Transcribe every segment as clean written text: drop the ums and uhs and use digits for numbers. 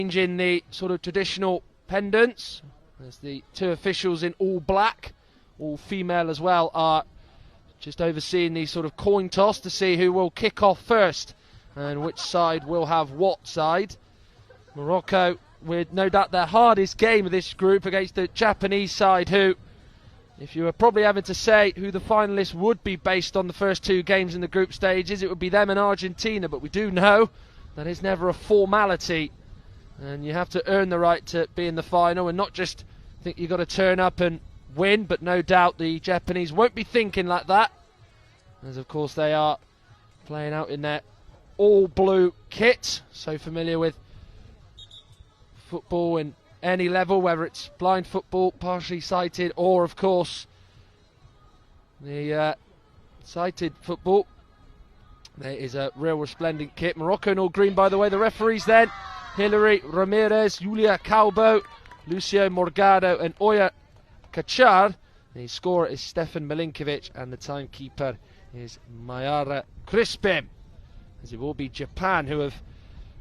Changing the sort of traditional pendants. There's the two officials in all black, all female as well, are just overseeing the sort of coin toss to see who will kick off first and which side will have what side. Morocco with no doubt their hardest game of this group against the Japanese side, who, if you were probably having to say who the finalists would be based on the first two games in the group stages, it would be them and Argentina, but we do know that it's never a formality and you have to earn the right to be in the final and not just think you've got to turn up and win, but no doubt the Japanese won't be thinking like that, as of course they are playing out in their all blue kit, so familiar with football in any level, whether it's blind football, partially sighted, or of course the sighted football. There is a real resplendent kit. Morocco in all green, by the way. The referees then: Hilary Ramirez, Julia Calbo, Lucio Morgado and Oya Kachar. The scorer is Stefan Milinkovic and the timekeeper is Mayara Crispim. As it will be Japan who have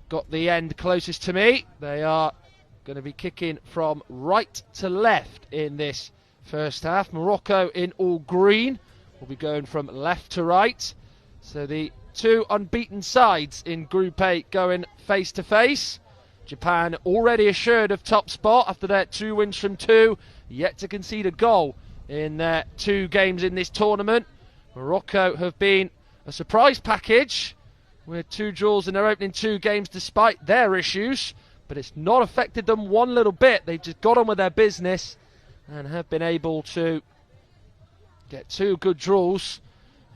got the end closest to me. They are going to be kicking from right to left in this first half. Morocco in all green will be going from left to right. So the two unbeaten sides in Group A going face to face. Japan already assured of top spot after their 2 wins from 2, yet to concede a goal in their 2 games in this tournament. Morocco have been a surprise package with 2 draws in their opening 2 games despite their issues, but it's not affected them one little bit. They've just got on with their business and have been able to get 2 good draws,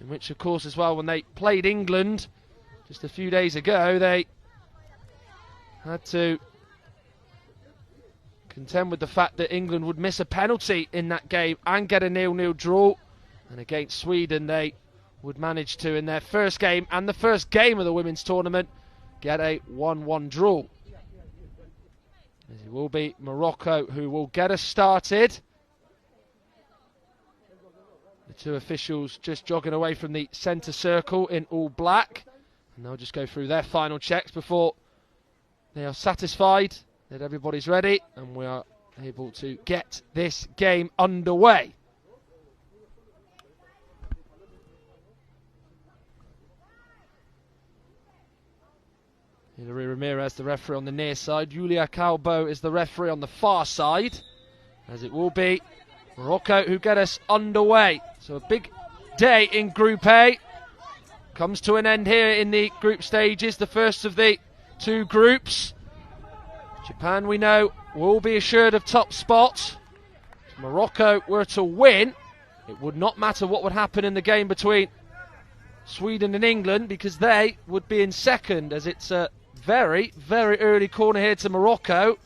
in which of course as well when they played England just a few days ago, they had to contend with the fact that England would miss a penalty in that game and get a 0-0 draw, and against Sweden they would manage to, in their first game and the first game of the women's tournament, get a 1-1 draw. As it will be Morocco who will get us started. The 2 officials just jogging away from the centre circle in all black, and they'll just go through their final checks before they are satisfied that everybody's ready and we are able to get this game underway. Hilary Ramirez, the referee on the near side. Julia Calbo is the referee on the far side. As it will be Morocco who get us underway. So a big day in Group A comes to an end here in the group stages, the first of the 2 groups. Japan, we know, will be assured of top spot. If Morocco were to win, it would not matter what would happen in the game between Sweden and England, because they would be in second, as it's a very, very early corner here to Morocco.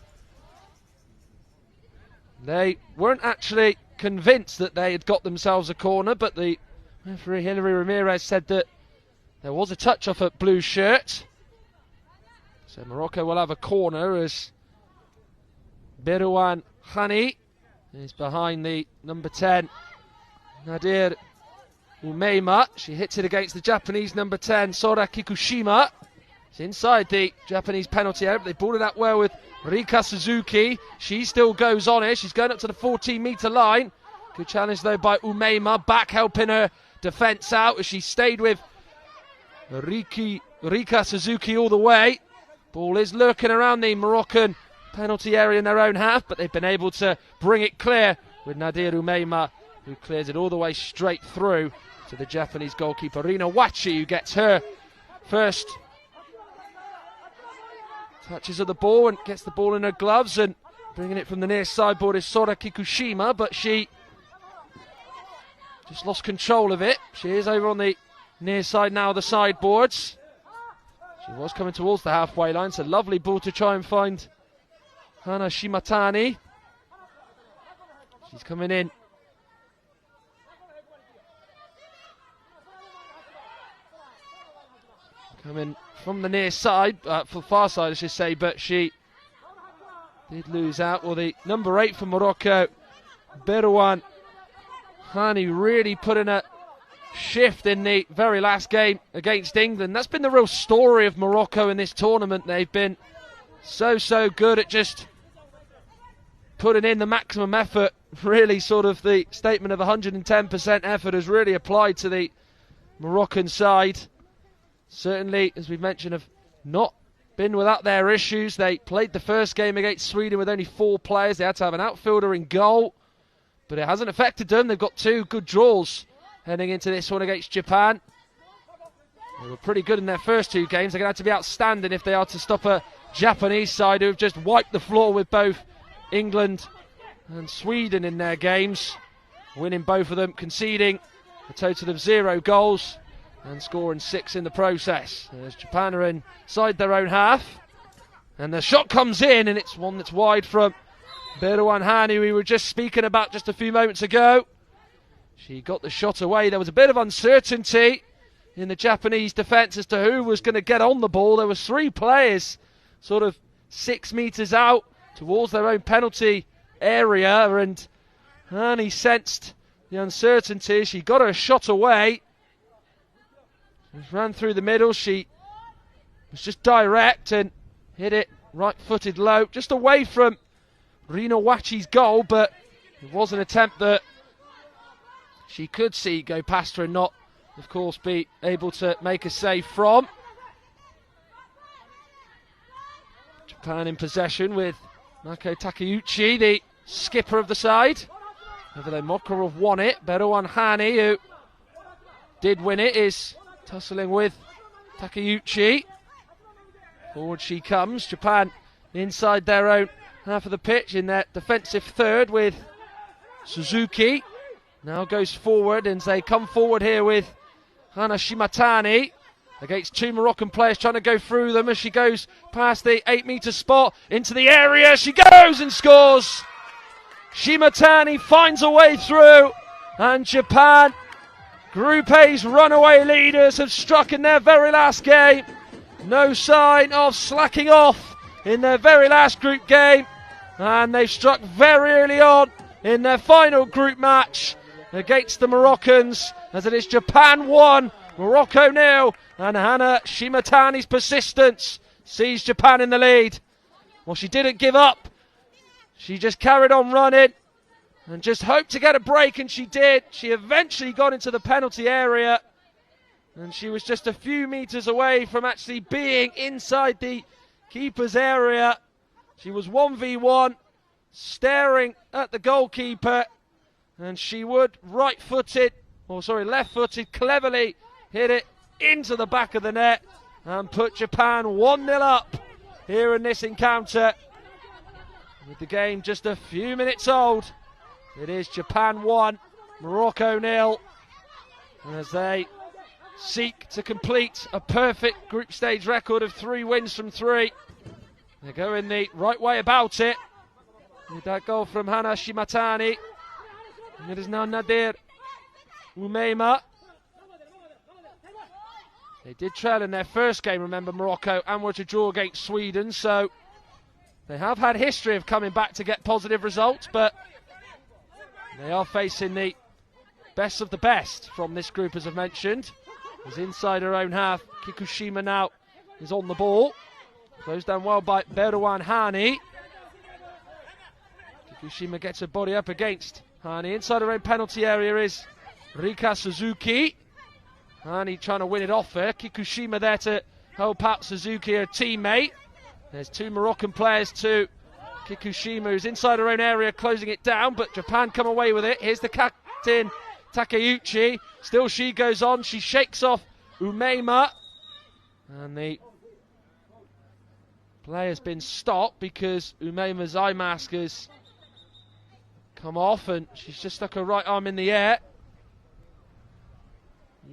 They weren't actually convinced that they had got themselves a corner, but the referee Hilary Ramirez said that there was a touch off at blue shirt. So Morocco will have a corner as Berouane Hani is behind the number 10 Nadir Umeima. She hits it against the Japanese number 10 Sora Kikushima. It's inside the Japanese penalty area, but they balled it out well with Rika Suzuki. She still goes on it. She's going up to the 14-metre line. Good challenge though by Umeima, back helping her defence out as she stayed with Rika Suzuki all the way. Ball is lurking around the Moroccan penalty area in their own half, but they've been able to bring it clear with Nadir Umeima, who clears it all the way straight through to the Japanese goalkeeper Rina Wachi, who gets her first touches of the ball and gets the ball in her gloves, and bringing it from the near sideboard is Sora Kikushima, but she just lost control of it. She is over on the near side now of the sideboards. She was coming towards the halfway line. It's a lovely ball to try and find Hana Shimatani. She's coming in. Coming from the near side, for the far side I should say, but she did lose out. Well, the number 8 for Morocco, Berouane Hani, really put in a shift in the very last game against England. That's been the real story of Morocco in this tournament. They've been so good at just putting in the maximum effort. Really sort of the statement of 110% effort has really applied to the Moroccan side. Certainly, as we've mentioned, have not been without their issues. They played the first game against Sweden with only 4 players. They had to have an outfielder in goal, but it hasn't affected them. They've got 2 good draws heading into this one against Japan. They were pretty good in their first 2 games. They're going to have to be outstanding if they are to stop a Japanese side who have just wiped the floor with both England and Sweden in their games, winning both of them, conceding a total of 0 goals and scoring 6 in the process. As Japan are inside their own half, and the shot comes in, and it's one that's wide from Beruan Hani, we were just speaking about just a few moments ago. She got the shot away. There was a bit of uncertainty in the Japanese defence as to who was going to get on the ball. There was 3 players sort of 6 metres out towards their own penalty area, and Hani sensed the uncertainty. She got her shot away. She ran through the middle. She was just direct and hit it right-footed low, just away from Rino Wachi's goal, but it was an attempt that she could see go past her and not, of course, be able to make a save from. Japan in possession with Mako Takeuchi, the skipper of the side. Even though Makarov won it, Beruan Hani, who did win it, is tussling with Takeuchi. Forward she comes. Japan inside their own half of the pitch in their defensive third with Suzuki. Now goes forward, and they come forward here with Hana Shimatani against 2 Moroccan players trying to go through them as she goes past the 8-metre spot into the area. She goes and scores. Shimatani finds a way through, and Japan, Group A's runaway leaders, have struck in their very last game. No sign of slacking off in their very last group game, and they've struck very early on in their final group match against the Moroccans, as it is Japan 1, Morocco 0, and Hana Shimatani's persistence sees Japan in the lead. Well, she didn't give up. She just carried on running and just hoped to get a break, and she did. She eventually got into the penalty area, and she was just a few metres away from actually being inside the keeper's area. She was 1v1, staring at the goalkeeper, and she would left-footed, cleverly hit it into the back of the net and put Japan 1-0 up here in this encounter. With the game just a few minutes old, it is Japan 1, Morocco 0, as they seek to complete a perfect group stage record of 3 wins from 3. They're going the right way about it with that goal from Hana Shimatani. And it is now Nadir Umeima. They did trail in their first game, remember, Morocco, and were to draw against Sweden, so they have had history of coming back to get positive results, but they are facing the best of the best from this group, as I've mentioned. As inside her own half, Kikushima now is on the ball. Closed down well by Beruan Hani. Kikushima gets her body up against Hani. Inside her own penalty area is Rika Suzuki. Hani trying to win it off her. Kikushima there to help out Suzuki, her teammate. There's 2 Moroccan players to Kikushima, who's inside her own area, closing it down, but Japan come away with it. Here's the captain, Takeuchi. Still she goes on. She shakes off Umeima. And the play has been stopped because Umeima's eye mask has come off, and she's just stuck her right arm in the air.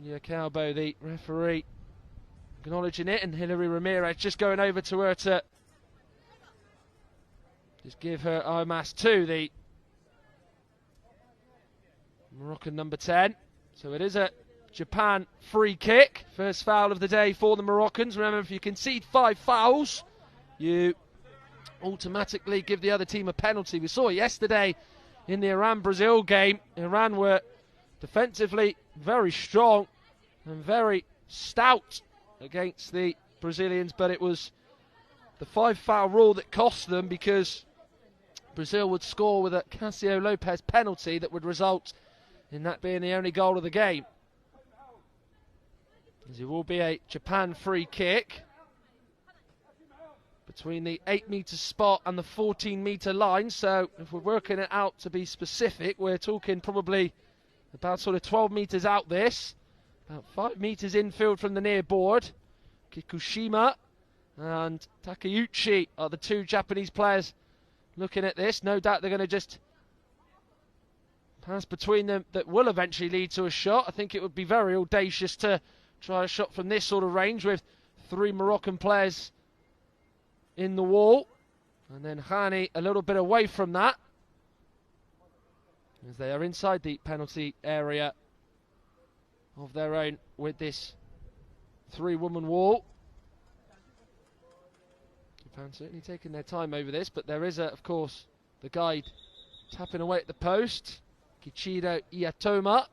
Julia Calbo, the referee, acknowledging it, and Hilary Ramirez just going over to her to just give her eye mask to the Moroccan number 10. So it is a Japan free kick. First foul of the day for the Moroccans. Remember, if you concede 5 fouls, you automatically give the other team a penalty. We saw yesterday in the Iran-Brazil game. Iran were defensively very strong and very stout against the Brazilians, but it was the 5-foul rule that cost them, because Brazil would score with a Cássio Lopes penalty that would result in that being the only goal of the game. As it will be a Japan free kick between the 8-metre spot and the 14-metre line. So if we're working it out to be specific, we're talking probably about sort of 12 metres out this. About 5 metres infield from the near board. Kikushima and Takeuchi are the two Japanese players looking at this. No doubt they're going to just pass between them that will eventually lead to a shot. I think it would be very audacious to try a shot from this sort of range with 3 Moroccan players in the wall. And then Hani a little bit away from that, as they are inside the penalty area of their own with this 3-woman wall. Japan certainly taking their time over this, but there is, of course, the guide tapping away at the post. Kichiro Iatoma.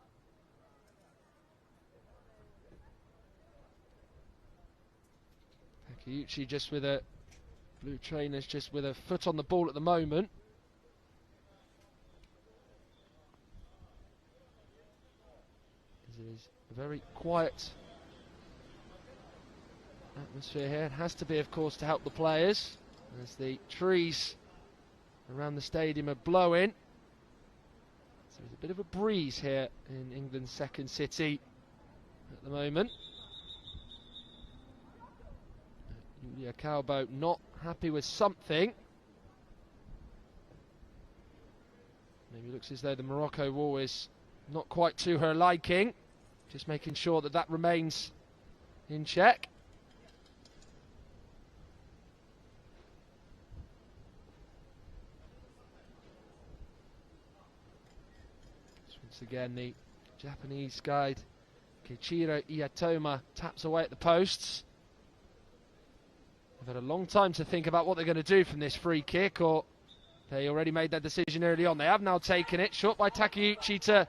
Takeuchi just with a blue trainers, just with a foot on the ball at the moment. It is a very quiet atmosphere here. It has to be, of course, to help the players, as the trees around the stadium are blowing. So there's a bit of a breeze here in England's second city at the moment. Yulia Calbo not happy with something. Maybe looks as though the Morocco wall is not quite to her liking. Just making sure that that remains in check. So once again, the Japanese guide Kichiro Iatoma taps away at the posts. They've had a long time to think about what they're going to do from this free kick, or they already made that decision early on. They have now taken it. Shot by Takeuchi to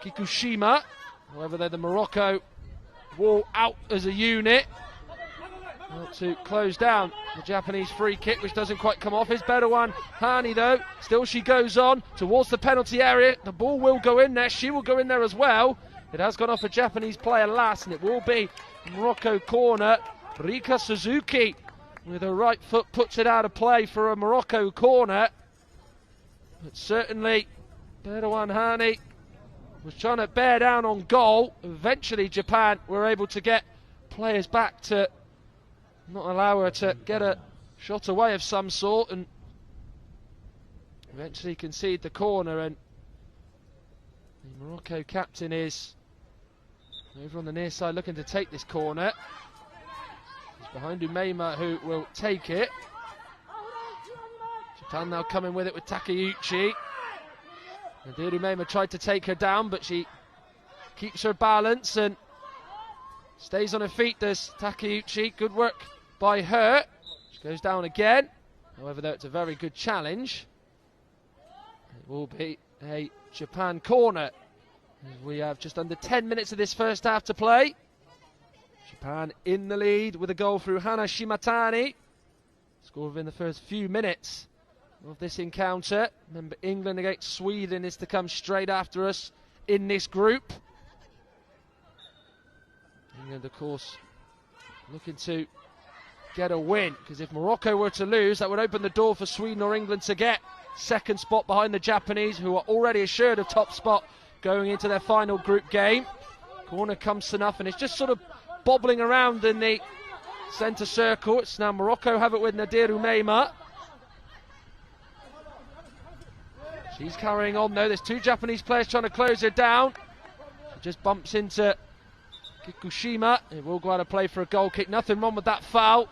Kikushima. However, they're the Morocco wall out as a unit. Not to close down the Japanese free kick, which doesn't quite come off. Is Bedawan Hani, though. Still she goes on towards the penalty area. The ball will go in there. She will go in there as well. It has gone off a Japanese player last, and it will be Morocco corner. Rika Suzuki with her right foot puts it out of play for a Morocco corner. But certainly Bedawan Hani was trying to bear down on goal. Eventually Japan were able to get players back to not allow her to get a shot away of some sort, and eventually concede the corner. And the Morocco captain is over on the near side looking to take this corner. Behind Umeima, who will take it. Japan now coming with it with Takeuchi. Nadir Umeima tried to take her down, but she keeps her balance and stays on her feet, does Takeuchi. Good work by her. She goes down again. However, though, it's a very good challenge. It will be a Japan corner. We have just under 10 minutes of this first half to play. Japan in the lead with a goal through Hana Shimatani. Scored within the first few minutes of this encounter. Remember, England against Sweden is to come straight after us in this group. England, of course, looking to get a win, because if Morocco were to lose, that would open the door for Sweden or England to get second spot behind the Japanese, who are already assured of top spot going into their final group game. Corner comes to nothing. It's just sort of bobbling around in the centre circle. It's now Morocco have it with Nadir Umeima. She's carrying on though. There's 2 Japanese players trying to close her down. She just bumps into Kikushima. It will go out of play for a goal kick. Nothing wrong with that foul.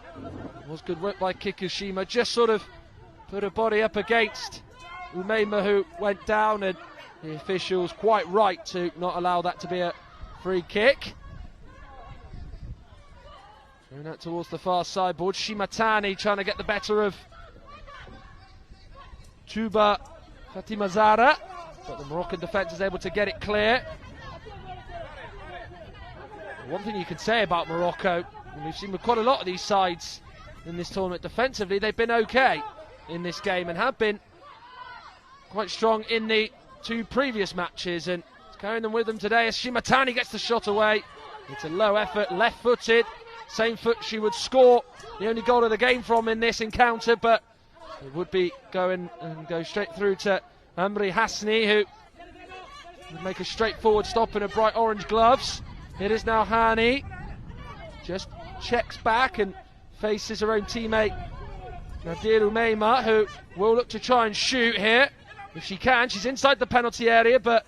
It was good work by Kikushima. Just sort of put her body up against Umeima, who went down, and the officials quite right to not allow that to be a free kick. Going out towards the far sideboard. Shimatani trying to get the better of Tuba Fatimazara, but the Moroccan defence is able to get it clear. One thing you can say about Morocco, and we've seen with quite a lot of these sides in this tournament. Defensively, they've been okay in this game and have been quite strong in the 2 previous matches, and it's carrying them with them today as Shimatani gets the shot away. It's a low effort, left-footed, same foot she would score the only goal of the game from in this encounter, but it would be go straight through to Amri Hasni, who would make a straightforward stop in her bright orange gloves. It is now Hani, just checks back and faces her own teammate Nadir Umeima, who will look to try and shoot here if she can. She's inside the penalty area, but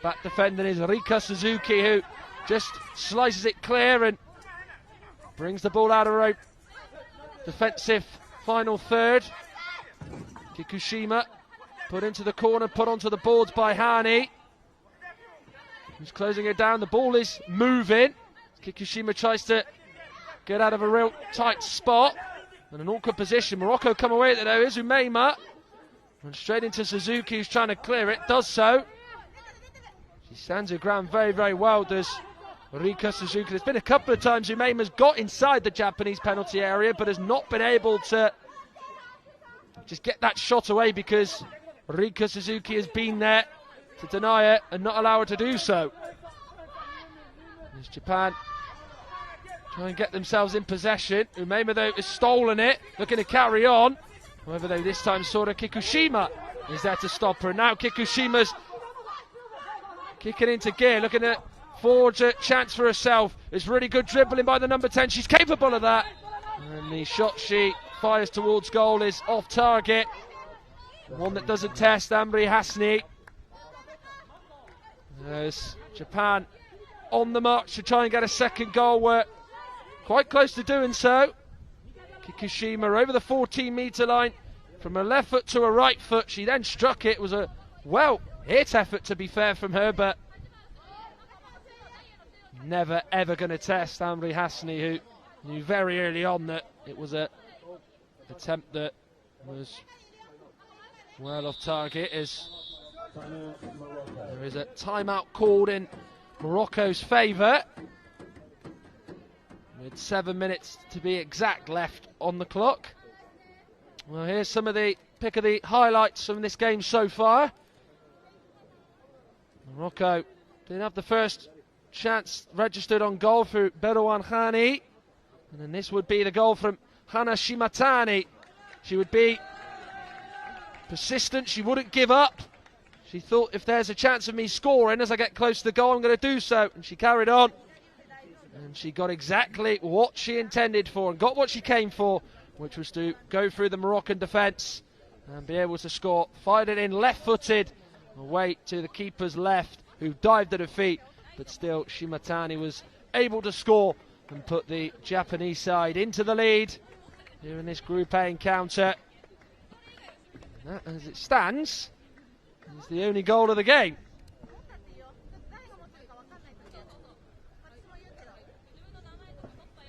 back defending is Rika Suzuki, who just slices it clear and brings the ball out of her own defensive final third. Kikushima put into the corner, put onto the boards by Hani, who's closing it down. The ball is moving. Kikushima tries to get out of a real tight spot in an awkward position. Morocco come away with it though. Is Umeima, and straight into Suzuki, who's trying to clear it, does so. She stands her ground very, very well, does Rika Suzuki. There's been a couple of times Umeima's got inside the Japanese penalty area, but has not been able to just get that shot away because Rika Suzuki has been there to deny it and not allow her to do so. As Japan try and get themselves in possession. Umeima, though, has stolen it, looking to carry on. However, though, this time Sora Kikushima is there to stop her. Now Kikushima's kicking into gear, looking to forge a chance for herself. It's really good dribbling by the number 10. She's capable of that. And the shot she fires towards goal is off target. One that doesn't test Amri Hasni. There's Japan on the march to try and get a second goal. We're quite close to doing so. Kikushima over the 14-metre line from her left foot to her right foot. She then struck it. It was a well-hit effort, to be fair, from her, but never ever going to test Amri Hasni, who knew very early on that it was an attempt that was well off target. As there is a timeout called in Morocco's favour, with 7 minutes to be exact left on the clock. Well, here's some of the pick of the highlights from this game so far. Morocco didn't have the first chance registered on goal through Berouane Hani, and then this would be the goal from Hana Shimatani. She would be persistent, she wouldn't give up. She thought, if there's a chance of me scoring as I get close to the goal, I'm going to do so, and she carried on. And she got exactly what she intended for and got what she came for, which was to go through the Moroccan defence and be able to score. Fired it in left-footed, away to the keeper's left, who dived at her feet. But still, Shimatani was able to score and put the Japanese side into the lead here in this Group A encounter. And that, as it stands, is the only goal of the game.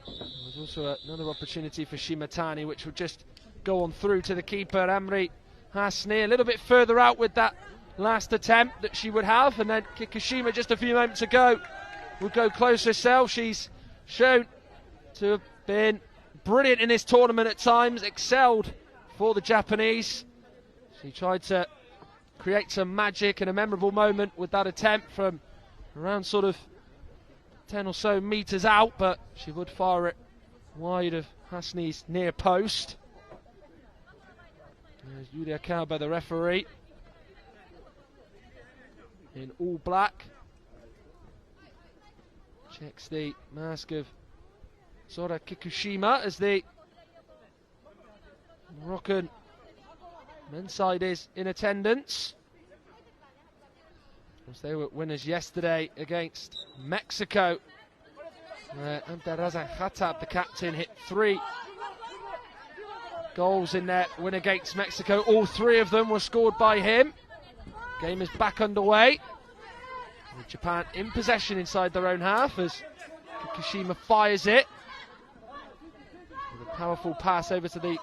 There's also another opportunity for Shimatani, which will just go on through to the keeper, Amri Hasni, a little bit further out with that last attempt that she would have, and then Kikushima just a few moments ago would go close herself. She's shown to have been brilliant in this tournament at times, excelled for the Japanese. She tried to create some magic and a memorable moment with that attempt from around sort of 10 or so metres out, but she would fire it wide of Hasni's near post. There's Yulia Kauba, the referee, in all black. Checks the mask of Sora Kikushima as the Moroccan men's side is in attendance. Of course, they were winners yesterday against Mexico. Abderrazak Khattab, the captain, hit 3 goals in their win against Mexico. All 3 of them were scored by him. Game is back underway, with Japan in possession inside their own half as Kikushima fires it with a powerful pass over to the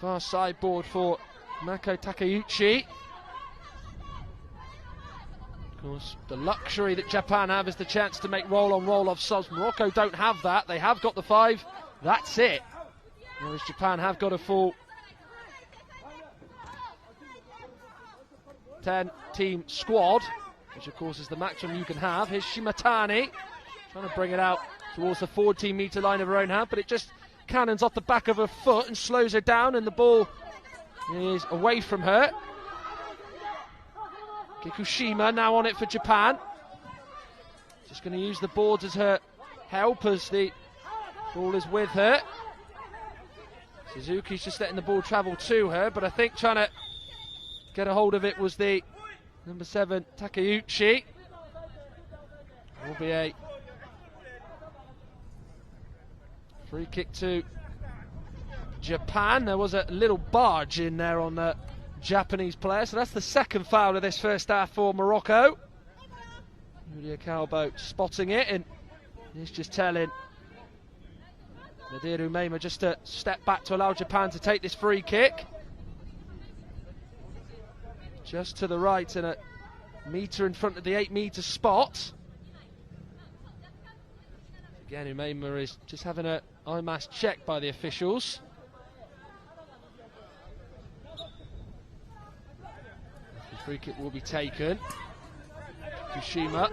far sideboard for Mako Takeuchi. Of course, the luxury that Japan have is the chance to make roll-on, roll-off subs. Morocco don't have that. They have got the 5. That's it. Whereas Japan have got a full 10-team squad, which of course is the maximum you can have. Here's Shimatani trying to bring it out towards the 14-metre line of her own half, but it just cannons off the back of her foot and slows her down, and the ball is away from her. Kikushima now on it for Japan. Just going to use the boards as her help as the ball is with her. Suzuki's just letting the ball travel to her, but I think trying to get a hold of it was the number 7, Takeuchi. Will be a free kick to Japan. There was a little barge in there on the Japanese player, so that's the second foul of this first half for Morocco. Julia Calbo spotting it, and he's just telling Nadir Umeima just to step back to allow Japan to take this free kick. Just to the right and a metre in front of the 8-metre spot. Again, Umeima is just having an eye mask checked by the officials. The free kick will be taken. Kushima,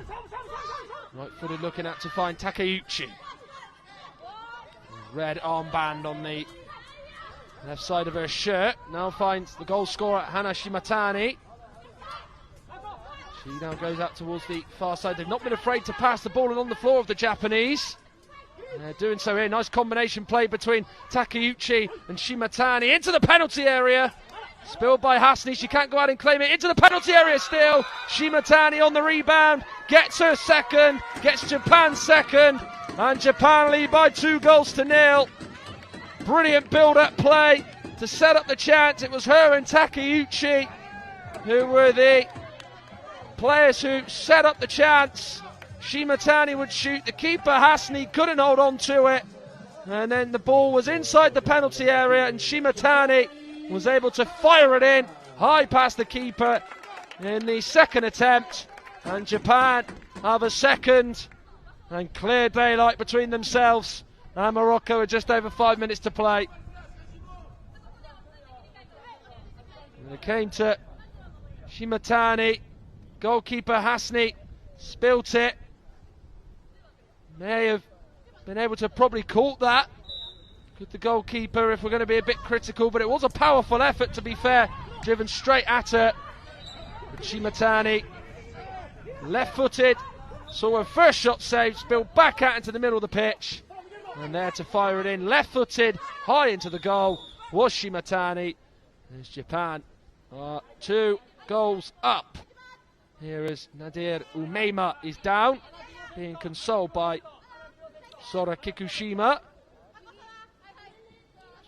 right-footed, looking out to find Takeuchi. Red armband on the left side of her shirt. Now finds the goal scorer, Hana Shimatani. She now goes out towards the far side. They've not been afraid to pass the ball along the floor of the Japanese. And they're doing so here. Nice combination play between Takeuchi and Shimatani into the penalty area. Spilled by Hasni. She can't go out and claim it. Into the penalty area still. Shimatani on the rebound. Gets her second. Gets Japan second. And Japan lead by 2-0. Brilliant build-up play to set up the chance. It was her and Takeuchi who were the players who set up the chance. Shimatani would shoot. The keeper, Hasni, couldn't hold on to it. And then the ball was inside the penalty area, and Shimatani was able to fire it in high past the keeper in the second attempt. And Japan have a second and clear daylight between themselves and Morocco with just over 5 minutes to play. And it came to Shimatani. Goalkeeper Hasni spilt it. May have been able to probably caught that. Good the goalkeeper if we're going to be a bit critical, but it was a powerful effort, to be fair, driven straight at her. But Shimatani, left-footed, saw her first shot saved, spilled back out into the middle of the pitch, and there to fire it in, left-footed, high into the goal, was Shimatani. There's Japan, 2 goals up. Here as Nadir Umeima is down, being consoled by Sora Kikushima.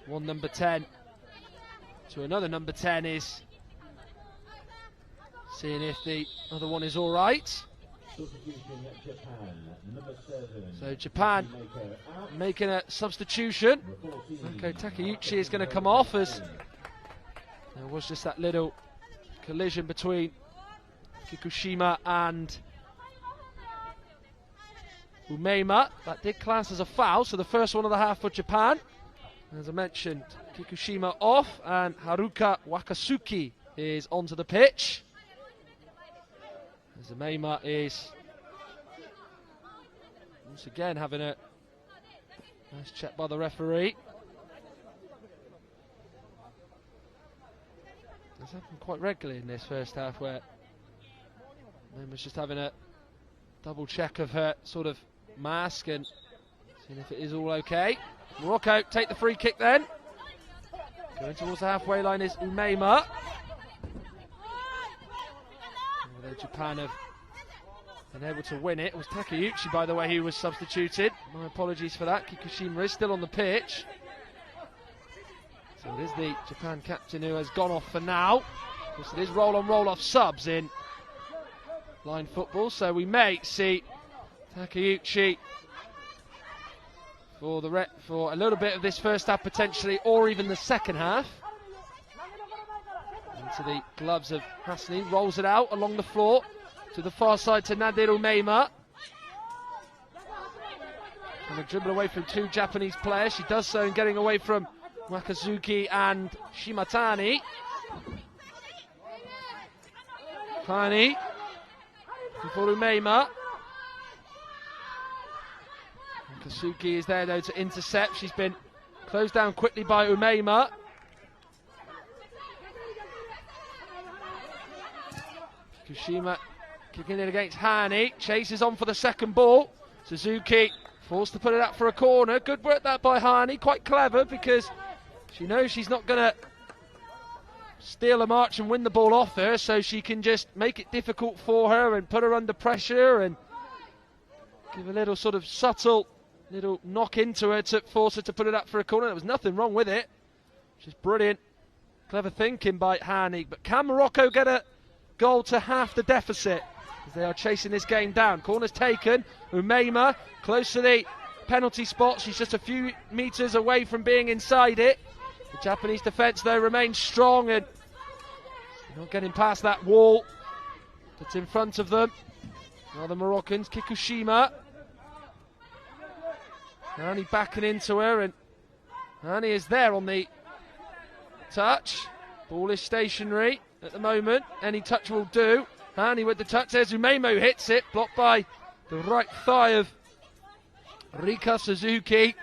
One number 10 to another number 10 is seeing if the other one is all right. So Japan making a substitution. Okay, Takeuchi is going to come off as there was just that little collision between Kikushima and Umeima. That did class as a foul, so the first one of the half for Japan. As I mentioned, Kikushima off and Haruka Wakasuki is onto the pitch. As Umeima is once again having a nice check by the referee. It's happened quite regularly in this first half where Umeima's just having a double check of her sort of mask and seeing if it is all okay. Morocco take the free kick then. Going towards the halfway line is Umeima. Although Japan have been able to win it. It was Takeuchi, by the way, who was substituted. My apologies for that. Kikushima is still on the pitch. So it is the Japan captain who has gone off for now. Of course, it is roll-on, roll-off subs in line football, so we may see Takeuchi for a little bit of this first half potentially, or even the second half. Into the gloves of Hasni, rolls it out along the floor to the far side to Nadir Umeima. Trying to dribble away from 2 Japanese players. She does so in getting away from Wakazuki and Shimatani. Kleini for Umeima. Wakazuki is there though to intercept. She's been closed down quickly by Umeima. Kikushima kicking it against Hani. Chases on for the second ball. Suzuki forced to put it up for a corner. Good work that by Hani. Quite clever because she knows she's not going to steal a march and win the ball off her, so she can just make it difficult for her and put her under pressure and give a little sort of subtle little knock into her to force her to put it up for a corner. There was nothing wrong with it. Just brilliant, clever thinking by Hani. But can Morocco get a goal to half the deficit as they are chasing this game down? Corner's taken. Umeima close to the penalty spot. She's just a few metres away from being inside it. The Japanese defence, though, remains strong and not getting past that wall that's in front of them. Now the Moroccans, Kikushima. Hani backing into her, and Hani is there on the touch. Ball is stationary at the moment. Any touch will do. Hani with the touch. There's Umeima who hits it, blocked by the right thigh of Rika Suzuki.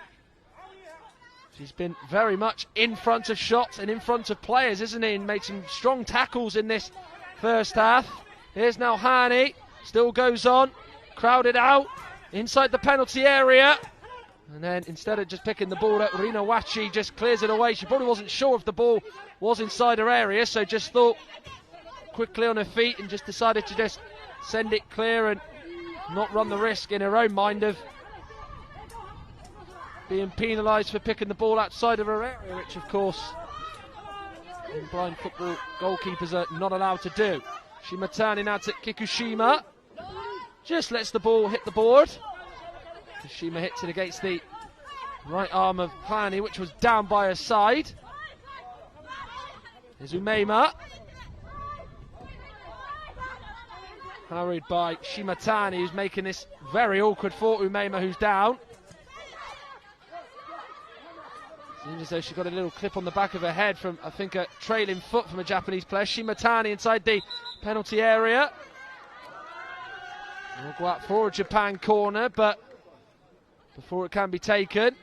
She's been very much in front of shots and in front of players, isn't he? And made some strong tackles in this first half. Here's now Hani. Still goes on. Crowded out. Inside the penalty area. And then instead of just picking the ball up, Rina Wachi just clears it away. She probably wasn't sure if the ball was inside her area, so just thought quickly on her feet and just decided to just send it clear and not run the risk in her own mind of being penalised for picking the ball outside of her area, which of course in blind football goalkeepers are not allowed to do. Shimatani now to Kikushima. Just lets the ball hit the board. Kikushima hits it against the right arm of Kleini, which was down by her side. Here's Umeima. Hurried by Shimatani, who's making this very awkward for Umeima, who's down. Seems as though she got a little clip on the back of her head from, I think, a trailing foot from a Japanese player. Shimatani inside the penalty area. We'll go out for a Japan corner, but before it can be taken,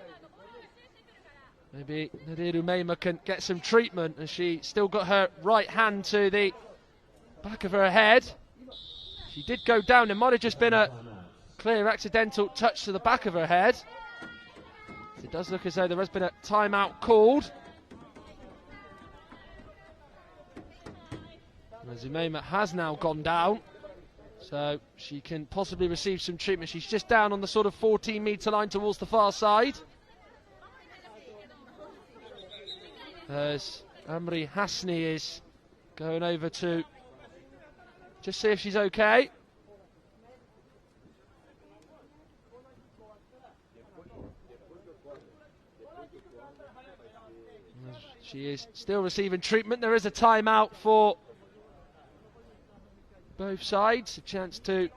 maybe Nadir Umeima can get some treatment, as she still got her right hand to the back of her head. She did go down. It might have just been a clear accidental touch to the back of her head. It does look as though there has been a timeout called. Umeima has now gone down, so she can possibly receive some treatment. She's just down on the sort of 14-metre line towards the far side. As Amri Hasni is going over to just see if she's okay. She is still receiving treatment. There is a timeout for both sides. A chance to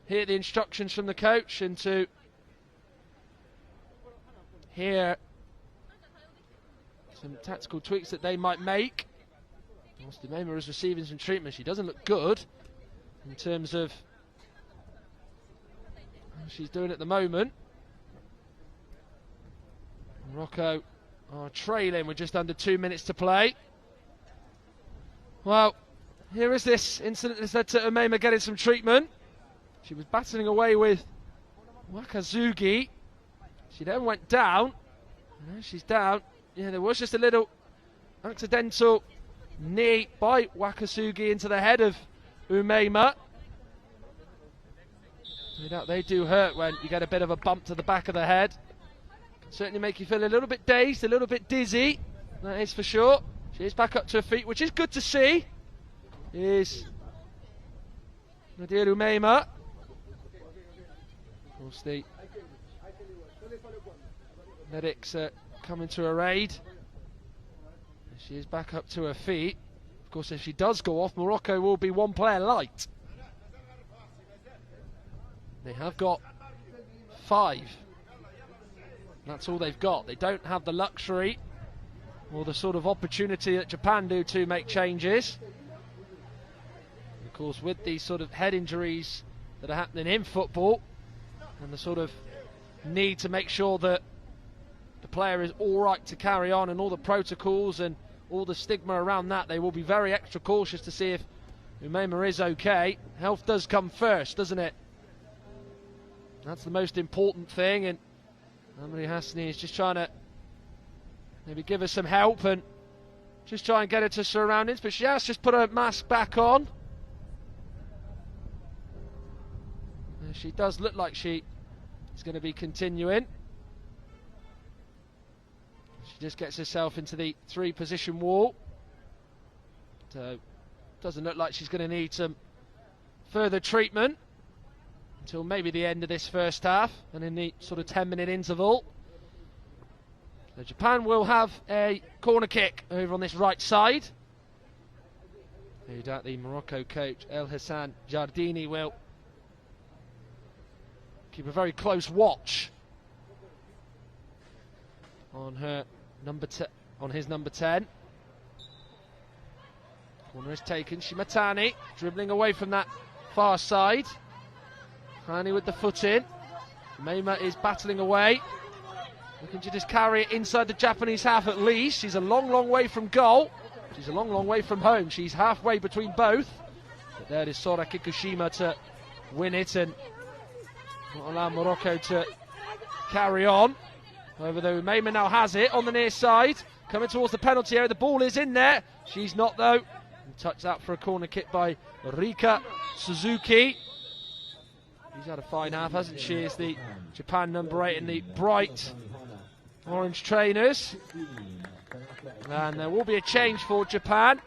hear the instructions from the coach and to hear some tactical tweaks that they might make. Whilst Umeima is receiving some treatment, she doesn't look good in terms of how she's doing at the moment. Morocco are trailing with just under 2 minutes to play. Well, here is this incident that led to Umeima getting some treatment. She was battling away with Wakazuki. She then went down. Now she's down. Yeah, there was just a little accidental knee by Wakazuki into the head of Umeima. No doubt they do hurt when you get a bit of a bump to the back of the head. Can certainly make you feel a little bit dazed, a little bit dizzy. That is for sure. She is back up to her feet, which is good to see. Is Nadir Umeima. Of course, the medics coming to her aid. She is back up to her feet. Of course, if she does go off, Morocco will be one player light. They have got 5. That's all they've got. They don't have the luxury or the sort of opportunity that Japan do to make changes. Of course, with these sort of head injuries that are happening in football, and the sort of need to make sure that the player is all right to carry on, and all the protocols and all the stigma around that, they will be very extra cautious to see if Umaima is okay. Health does come first, doesn't it? That's the most important thing, and Amri Hasni is just trying to maybe give her some help and just try and get her to surroundings, but she has just put her mask back on. And she does look like she is going to be continuing. She just gets herself into the 3-position wall. So, doesn't look like she's going to need some further treatment until maybe the end of this first half, and in the sort of 10-minute interval. So Japan will have a corner kick over on this right side. No doubt the Morocco coach El Hassan Jardini will keep a very close watch on her his number 10. Corner is taken. Shimatani dribbling away from that far side. Hani with the foot in. Umaima is battling away. Looking to just carry it inside the Japanese half at least. She's a long, long way from goal. She's a long, long way from home. She's halfway between both. But there is Sora Kikushima to win it and not allow Morocco to carry on. However, though, Umaima now has it on the near side. Coming towards the penalty area. The ball is in there. She's not, though. And touched out for a corner kick by Rika Suzuki. She's had a fine half, hasn't she? As the Japan number 8 in the bright orange trainers. And there will be a change for Japan.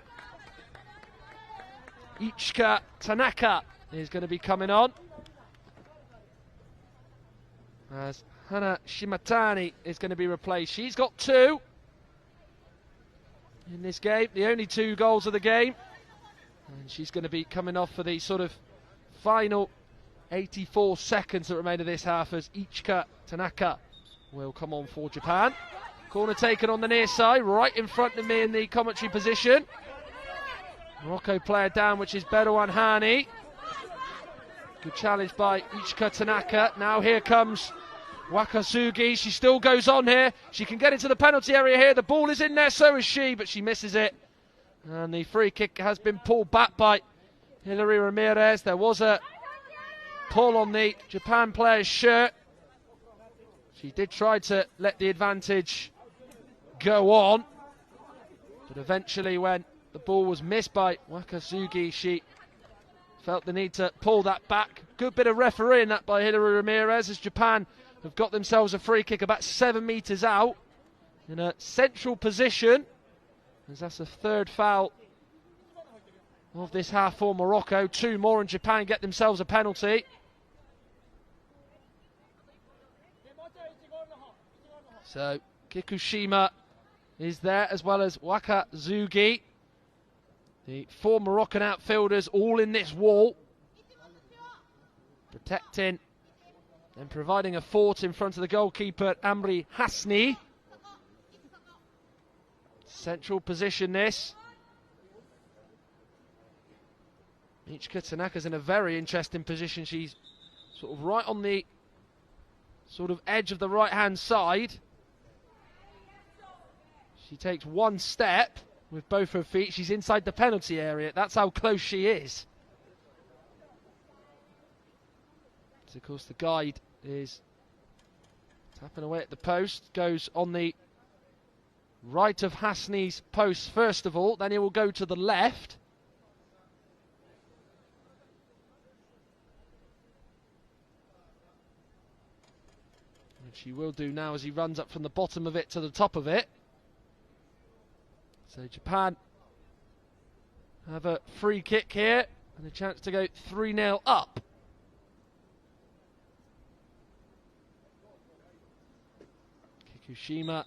Ichika Tanaka is going to be coming on, as Hana Shimatani is going to be replaced. She's got 2 in this game, the only 2 goals of the game. And she's going to be coming off for the sort of final 84 seconds that remain of this half, as Ichika Tanaka will come on for Japan. Corner taken on the near side, right in front of me in the commentary position. Morocco player down, which is Berouane Hani. Good challenge by Ichika Tanaka. Now here comes Wakasugi. She still goes on here. She can get into the penalty area here. The ball is in there, so is she, but she misses it. And the free kick has been pulled back by Hilary Ramirez. There was a pull on the Japan player's shirt. She did try to let the advantage go on, but eventually when the ball was missed by Wakasugi, she felt the need to pull that back. Good bit of refereeing that by Hilary Ramirez, as Japan have got themselves a free kick about 7 metres out in a central position, as that's the 3rd foul of this half for Morocco. 2 more and Japan get themselves a penalty. So Kikushima is there, as well as Wakazugi. The 4 Moroccan outfielders all in this wall, protecting and providing a fort in front of the goalkeeper Amri Hasni. Central position this. Ichika Tanaka's in a very interesting position. She's sort of right on the sort of edge of the right hand side. She takes 1 step with both her feet. She's inside the penalty area. That's how close she is. So, of course, the guide is tapping away at the post. Goes on the right of Hasni's post first of all. Then he will go to the left. Which he will do now as he runs up from the bottom of it to the top of it. So Japan have a free kick here and a chance to go 3-0 up. Kikushima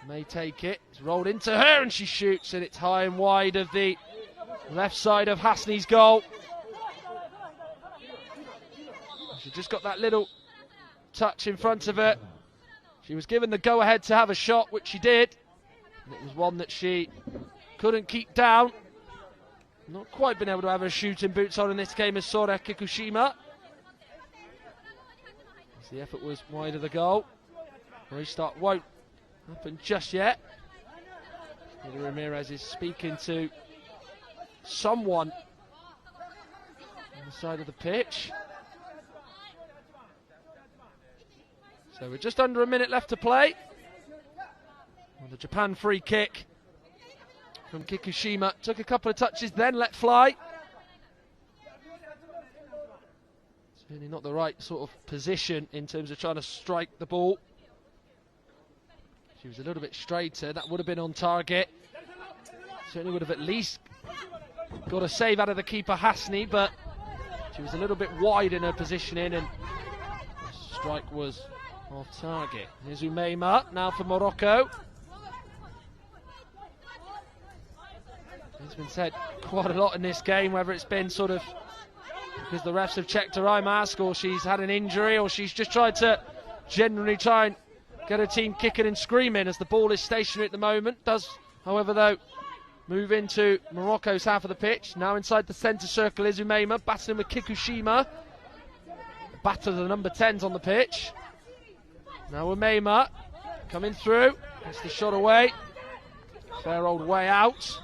may take it. It's rolled into her and she shoots, and it's high and wide of the left side of Hasni's goal. She just got that little touch in front of her. She was given the go-ahead to have a shot, which she did. It was one that she couldn't keep down. Not quite been able to have her shooting boots on in this game as Sora Kikushima. As the effort was wide of the goal. Restart won't happen just yet. Ramirez is speaking to someone on the side of the pitch. So we're just under a minute left to play. Well, the Japan free kick from Kikushima took a couple of touches, then let fly. Certainly not the right sort of position in terms of trying to strike the ball. She was a little bit straighter, that would have been on target. Certainly would have at least got a save out of the keeper Hasni, but she was a little bit wide in her positioning and the strike was off target. Here's Umeima now for Morocco. It's been said quite a lot in this game, whether it's been sort of because the refs have checked her eye mask, or she's had an injury, or she's just tried to generally try and get her team kicking and screaming as the ball is stationary at the moment. Does, however, though, move into Morocco's half of the pitch. Now inside the centre circle is Umeima, battling with Kikushima. Battle of the number 10s on the pitch. Now Umeima coming through, gets the shot away. Fair old way out.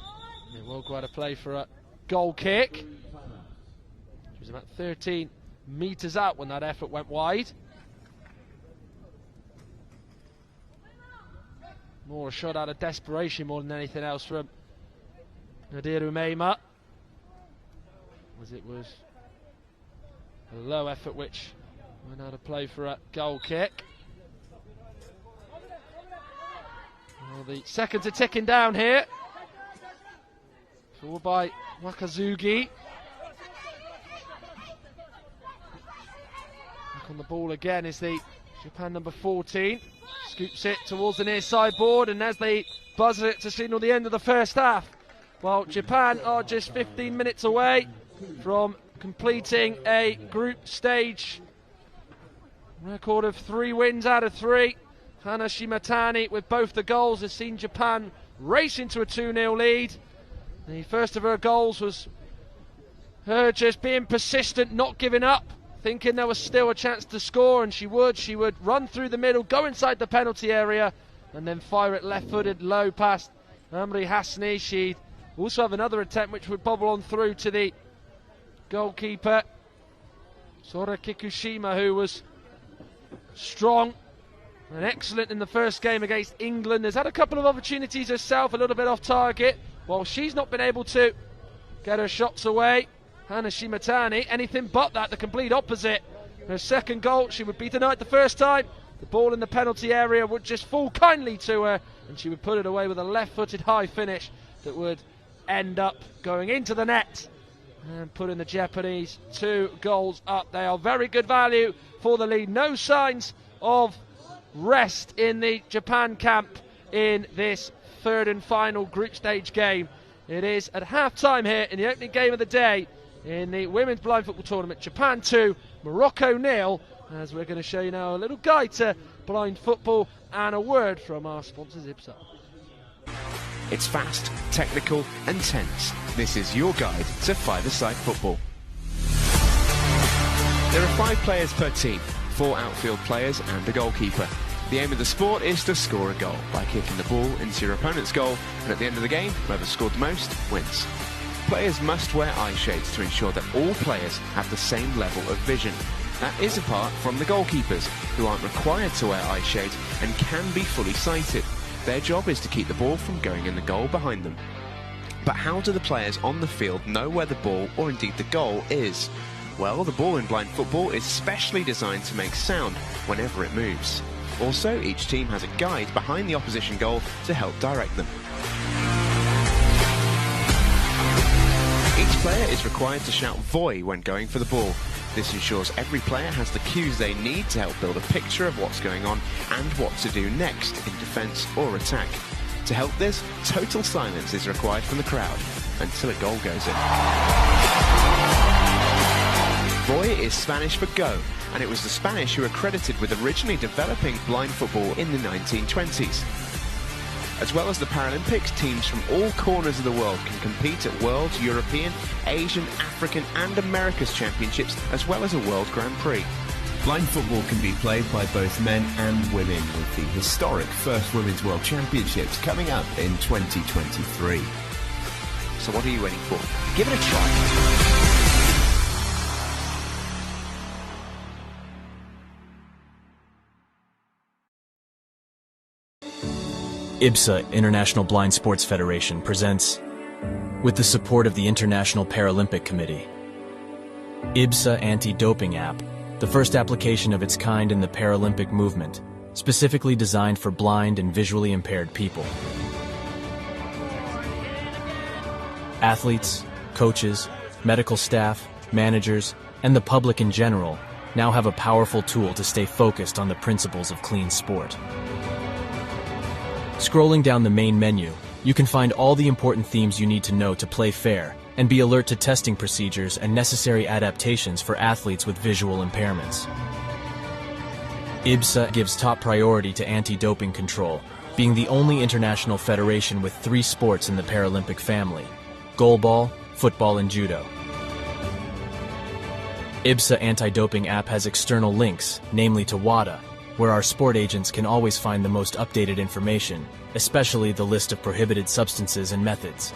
It will go out of play for a goal kick. She was about 13 metres out when that effort went wide. More a shot out of desperation more than anything else from Nadir Umeima. As it was a low effort which went out of play for a goal kick. Well, the seconds are ticking down here. Forward by Wakazugi. Back on the ball again is the Japan number 14. Scoops it towards the near sideboard, and as they buzz it to signal the end of the first half, well, Japan are just 15 minutes away from completing a group stage record of 3 wins out of 3. Hana Shimatani with both the goals has seen Japan race into a 2-0 lead. The first of her goals was her just being persistent, not giving up, thinking there was still a chance to score, and she would run through the middle, go inside the penalty area, and then fire it left-footed low past Amri Hasni. She'd also have another attempt which would bobble on through to the goalkeeper Sora Kikushima, who was strong and excellent in the first game against England. Has had a couple of opportunities herself, a little bit off target. Well, she's not been able to get her shots away. Hana Shimatani, anything but that, the complete opposite. Her second goal, she would be denied the first time. The ball in the penalty area would just fall kindly to her, and she would put it away with a left-footed high finish that would end up going into the net and putting the Japanese 2 goals up. They are very good value for the lead. No signs of rest in the Japan camp in this third and final group stage game. It is at half-time here in the opening game of the day in the Women's Blind Football Tournament. Japan 2, Morocco 0, as we're going to show you now a little guide to blind football and a word from our sponsor Zipstar. It's fast, technical and tense. This is your guide to five-a-side football. There are 5 players per team, 4 outfield players and a goalkeeper. The aim of the sport is to score a goal by kicking the ball into your opponent's goal, and at the end of the game, whoever scored the most wins. Players must wear eye shades to ensure that all players have the same level of vision. That is apart from the goalkeepers, who aren't required to wear eye shades and can be fully sighted. Their job is to keep the ball from going in the goal behind them. But how do the players on the field know where the ball, or indeed the goal, is? Well, the ball in blind football is specially designed to make sound whenever it moves. Also, each team has a guide behind the opposition goal to help direct them. Each player is required to shout "Voy" when going for the ball. This ensures every player has the cues they need to help build a picture of what's going on and what to do next in defence or attack. To help this, total silence is required from the crowd until a goal goes in. Voy is Spanish for go, and it was the Spanish who were credited with originally developing blind football in the 1920s. As well as the Paralympics, teams from all corners of the world can compete at World, European, Asian, African and America's Championships, as well as a World Grand Prix. Blind football can be played by both men and women, with the historic first Women's World Championships coming up in 2023. So what are you waiting for? Give it a try. IBSA, International Blind Sports Federation, presents, with the support of the International Paralympic Committee, IBSA Anti-Doping App, the first application of its kind in the Paralympic movement, specifically designed for blind and visually impaired people. Athletes, coaches, medical staff, managers, and the public in general now have a powerful tool to stay focused on the principles of clean sport. Scrolling down the main menu, you can find all the important themes you need to know to play fair and be alert to testing procedures and necessary adaptations for athletes with visual impairments. IBSA gives top priority to anti-doping control, being the only international federation with 3 sports in the Paralympic family: goalball, football, and judo. IBSA Anti-Doping App has external links, namely to WADA, where our sport agents can always find the most updated information, especially the list of prohibited substances and methods.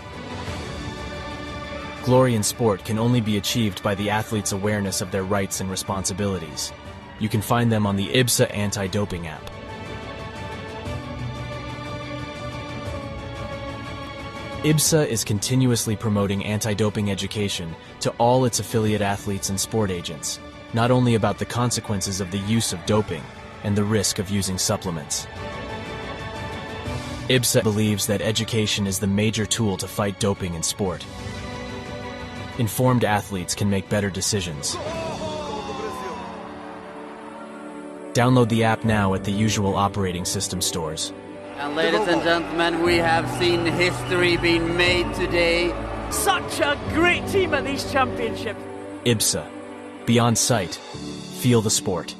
Glory in sport can only be achieved by the athlete's awareness of their rights and responsibilities. You can find them on the IBSA Anti-Doping App. IBSA is continuously promoting anti-doping education to all its affiliate athletes and sport agents, not only about the consequences of the use of doping and the risk of using supplements. IBSA believes that education is the major tool to fight doping in sport. Informed athletes can make better decisions. Download the app now at the usual operating system stores. And ladies and gentlemen, we have seen history being made today. Such a great team at these championships. IBSA. Beyond sight. Feel the sport.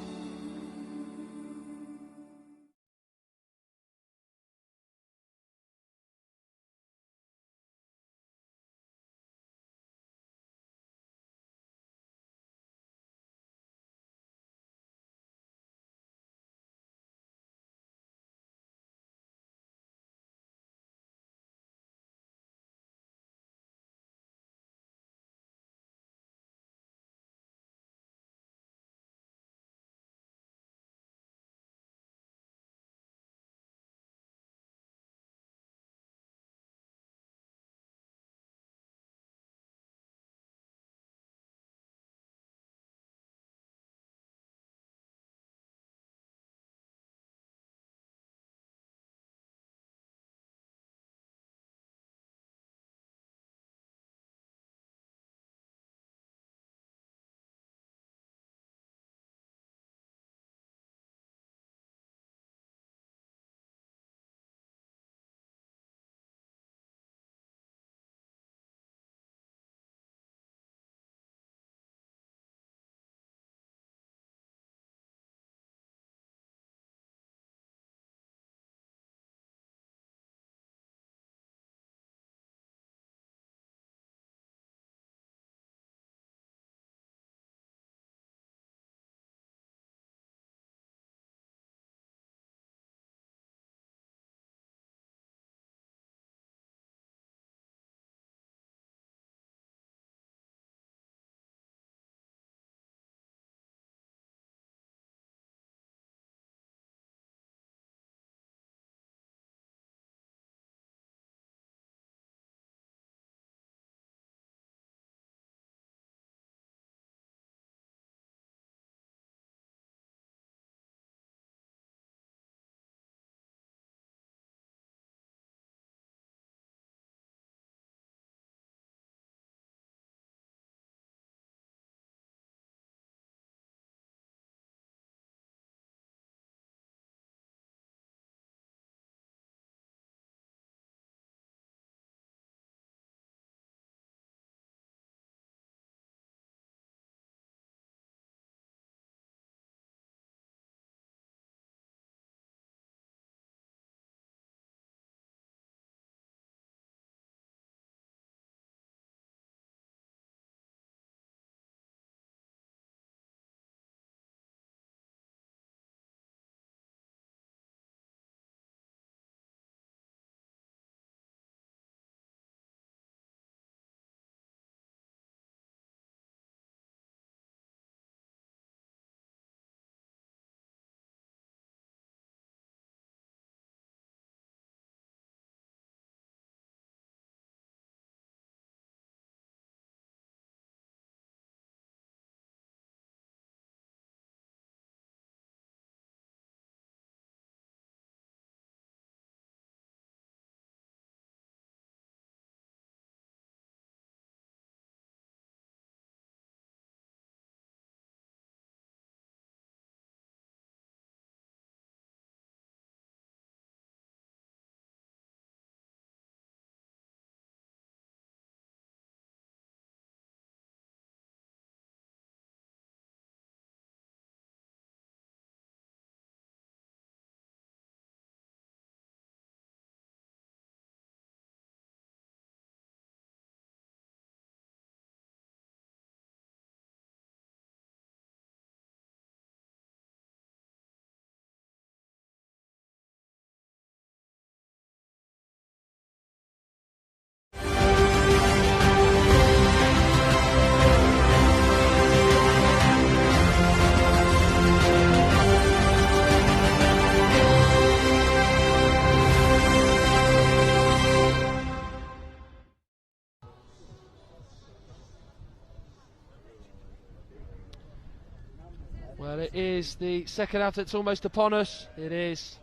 But it is the second half that's almost upon us. It is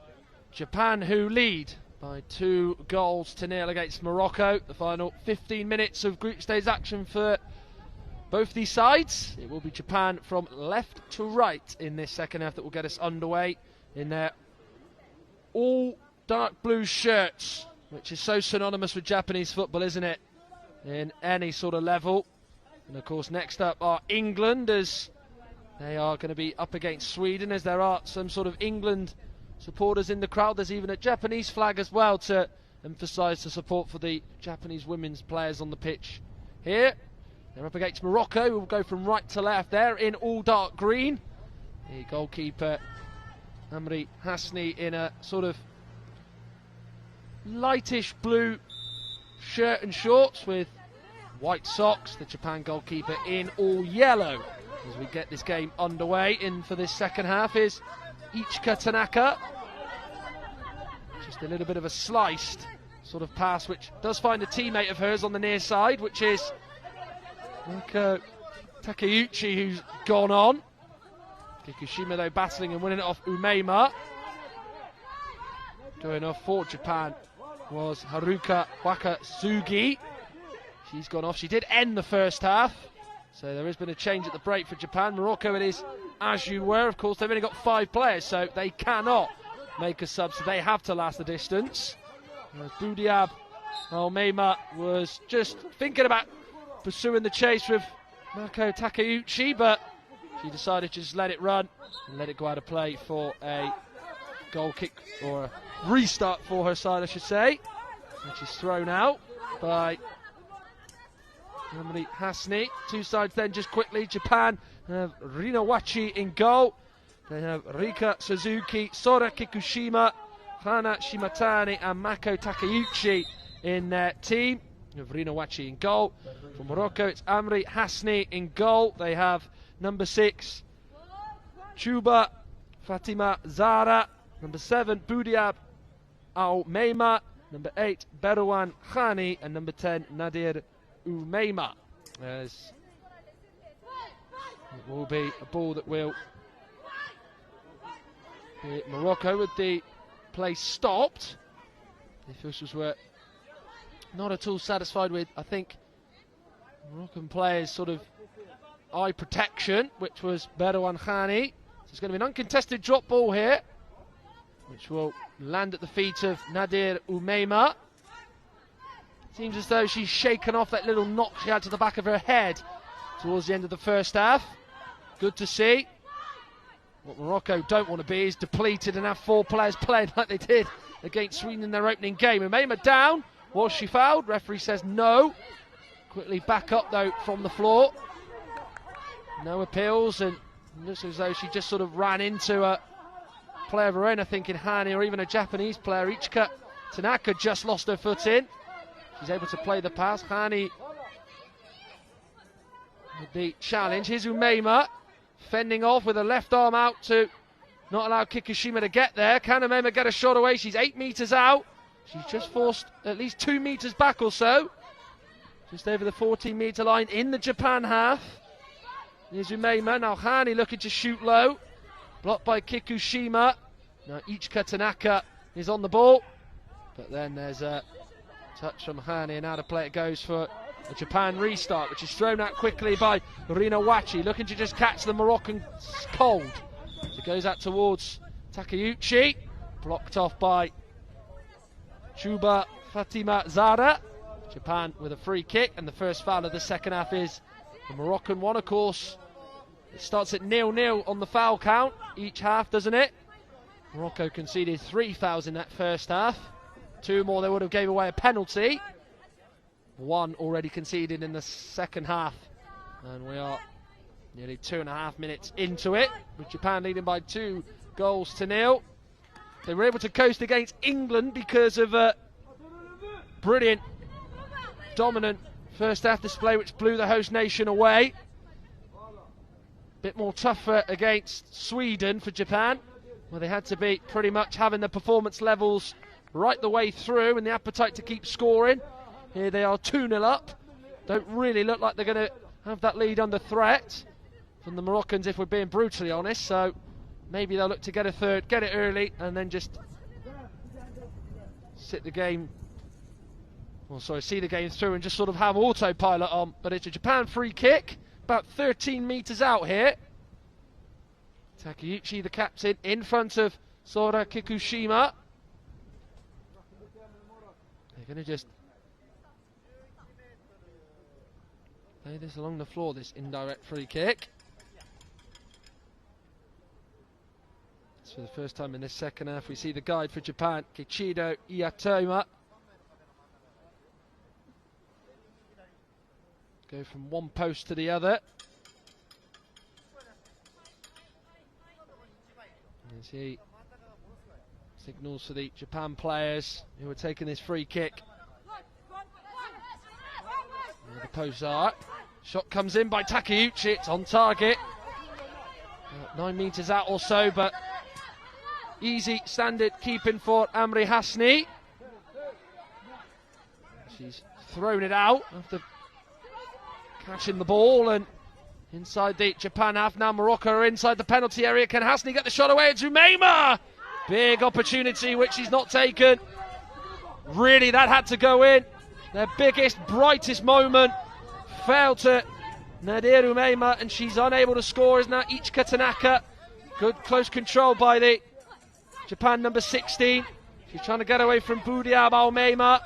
Japan who lead by 2-0 against Morocco. The final 15 minutes of group stage action for both these sides. It will be Japan from left to right in this second half that will get us underway in their all dark blue shirts, which is so synonymous with Japanese football, isn't it? In any sort of level. And of course next up are England, as they are going to be up against Sweden, as there are some sort of England supporters in the crowd. There's even a Japanese flag as well to emphasise the support for the Japanese women's players on the pitch here. They're up against Morocco, who will go from right to left there in all dark green. The goalkeeper Amri Hasni in a sort of lightish blue shirt and shorts with white socks. The Japan goalkeeper in all yellow. As we get this game underway, in for this second half is Ichika Tanaka. Just a little bit of a sliced sort of pass, which does find a teammate of hers on the near side, which is Mako Takeuchi, who's gone on. Kikushima though battling and winning it off Umeima. Going off for Japan was Haruka Wakatsugi. She's gone off. She did end the first half, so there has been a change at the break for Japan. Morocco, it is as you were. Of course, they've only got 5 players, so they cannot make a sub, so they have to last the distance. Boudiab Umeima was just thinking about pursuing the chase with Mako Takeuchi, but she decided to just let it run and let it go out of play for a goal kick, or a restart for her side, I should say, which is thrown out by Amri Hasni. Two sides then, just quickly. Japan have Rina Wachi in goal. They have Rika Suzuki, Sora Kikushima, Hana Shimatani and Mako Takeuchi in their team. They have Rina Wachi in goal. For Morocco, it's Amri Hasni in goal. They have number 6 Chuba Fatima Zara, number 7 Boudiab Umeima, number 8 Berwan Khani, and number 10 Nadir Umeima. As it will be a ball that will be Morocco with the play stopped. The officials were not at all satisfied with, I think, Moroccan players' sort of eye protection, which was Berwan Khani. So it's going to be an uncontested drop ball here, which will land at the feet of Nadir Umeima. Seems as though she's shaken off that little knock she had to the back of her head towards the end of the first half. Good to see. What Morocco don't want to be is depleted and have 4 players playing like they did against Sweden in their opening game. Umeima down. Was she fouled? Referee says no. Quickly back up though from the floor. No appeals, and it looks as though she just sort of ran into a player of her own, I think, in Hani, or even a Japanese player. Ichika Tanaka just lost her foot in. She's able to play the pass. Hani with the challenge. Here's Umeima fending off with her left arm out to not allow Kikushima to get there. Can Umeima get a shot away? She's 8 metres out. She's just forced at least 2 metres back or so. Just over the 14-metre line in the Japan half. Here's Umeima. Now Hani looking to shoot low. Blocked by Kikushima. Now Ichika Tanaka is on the ball. But then there's a touch from Hani, and out of play it goes for a Japan restart, which is thrown out quickly by Rina Wachi, looking to just catch the Moroccan cold. So it goes out towards Takeuchi. Blocked off by Chuba Fatima Zara. Japan with a free kick, and the first foul of the second half is the Moroccan one. Of course, it starts at 0-0 on the foul count each half, doesn't it? Morocco conceded 3 fouls in that first half. 2 more, they would have gave away a penalty. 1 already conceded in the second half, and we are nearly 2.5 minutes into it, with Japan leading by 2-0. They were able to coast against England because of a brilliant, dominant first half display, which blew the host nation away. Bit more tougher against Sweden for Japan, where they had to be pretty much having the performance levels right the way through and the appetite to keep scoring. Here they are 2-0 up. Don't really look like they're going to have that lead under threat. from the Moroccans, if we're being brutally honest. So maybe they'll look to get a third, get it early, and then just see the game through and just sort of have autopilot on. But it's a Japan free kick, about 13 metres out here. Takeuchi, the captain, in front of Sora Kikushima. They're going to just play this along the floor, this indirect free kick. It's for the first time in this second half we see the guide for Japan, Kichido Iyatoma. Go from one post to the other. As he signals for the Japan players who are taking this free kick. There the posts are. Shot comes in by Takeuchi, it's on target. 9 metres out or so, but easy standard keeping for Amri Hasni. She's thrown it out after catching the ball, and inside the Japan half now. Morocco are inside the penalty area. Can Hasni get the shot away? It's Umeima! Big opportunity which he's not taken. Really, that had to go in. Their biggest, brightest moment fell to Nadir Umeima, and she's unable to score. Is now Ichika Tanaka. Good close control by the Japan number 16. She's trying to get away from Budiaba Umeima.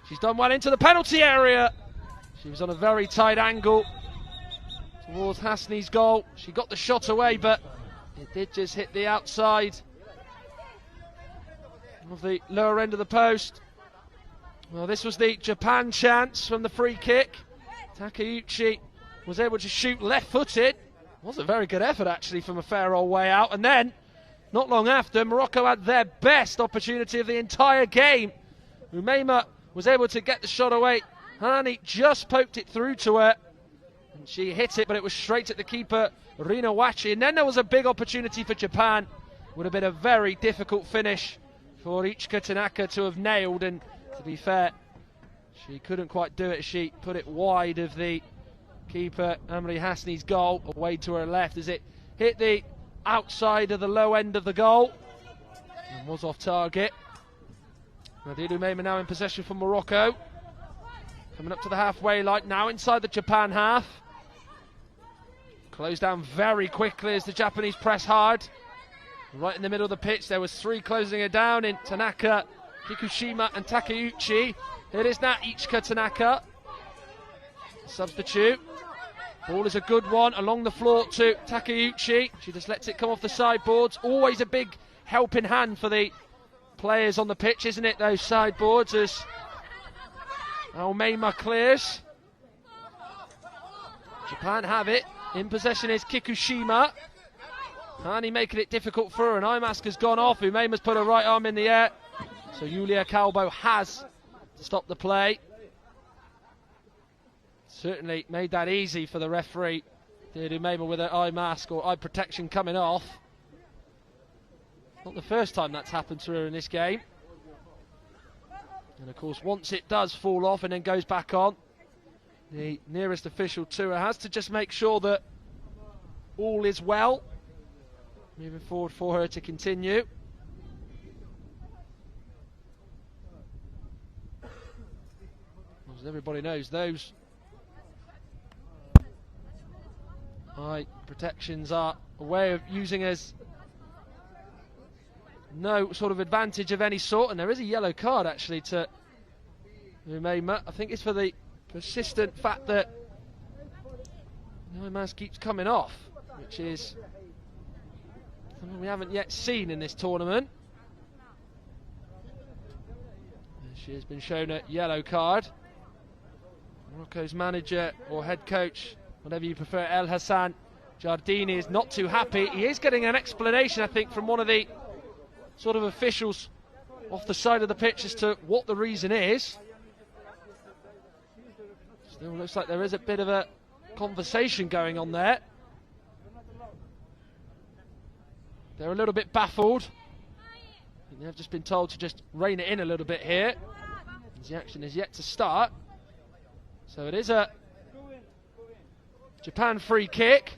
She's done well into the penalty area. She was on a very tight angle towards Hasni's goal. She got the shot away, but it did just hit the outside of the lower end of the post. Well, this was the Japan chance from the free kick. Takeuchi was able to shoot left-footed. Was a very good effort, actually, from a fair old way out. And then, not long after, Morocco had their best opportunity of the entire game. Umeima was able to get the shot away. Hani just poked it through to her, and she hit it, but it was straight at the keeper, Rina Wachi. And then there was a big opportunity for Japan. Would have been a very difficult finish for Ichika Tanaka to have nailed, and to be fair, she couldn't quite do it. She put it wide of the keeper, Amri Hasni's goal, away to her left as it hit the outside of the low end of the goal and was off target. Nadir Umeima now in possession for Morocco. Coming up to the halfway line, now inside the Japan half. Closed down very quickly as the Japanese press hard. Right in the middle of the pitch, there was 3 closing it down in Tanaka, Kikushima and Takeuchi. It is now Ichika Tanaka. Substitute. Ball is a good one along the floor to Takeuchi. She just lets it come off the sideboards. Always a big helping hand for the players on the pitch, isn't it, those sideboards, as Umeima clears. Japan have it. In possession is Kikushima. Hani making it difficult for her, and Imask has gone off. Umeima's put her right arm in the air. So Yulia Calbo has to stop the play. Certainly made that easy for the referee. Did Umeima with her eye mask or eye protection coming off. Not the first time that's happened to her in this game. And of course, once it does fall off and then goes back on, the nearest official to her has to just make sure that all is well. Moving forward for her to continue. As everybody knows, those eye protections are a way of using as no sort of advantage of any sort, and there is a yellow card actually to Umeima. I think it's for the persistent fact that the eye mask keeps coming off, which is something we haven't yet seen in this tournament. She has been shown a yellow card. Morocco's manager or head coach, whatever you prefer, El Hassan Jardini, is not too happy. He is getting an explanation, I think, from one of the sort of officials off the side of the pitch as to what the reason is. Still looks like there is a bit of a conversation going on there. They're a little bit baffled. They've just been told to just rein it in a little bit here, as the action is yet to start. So it is a Japan free kick.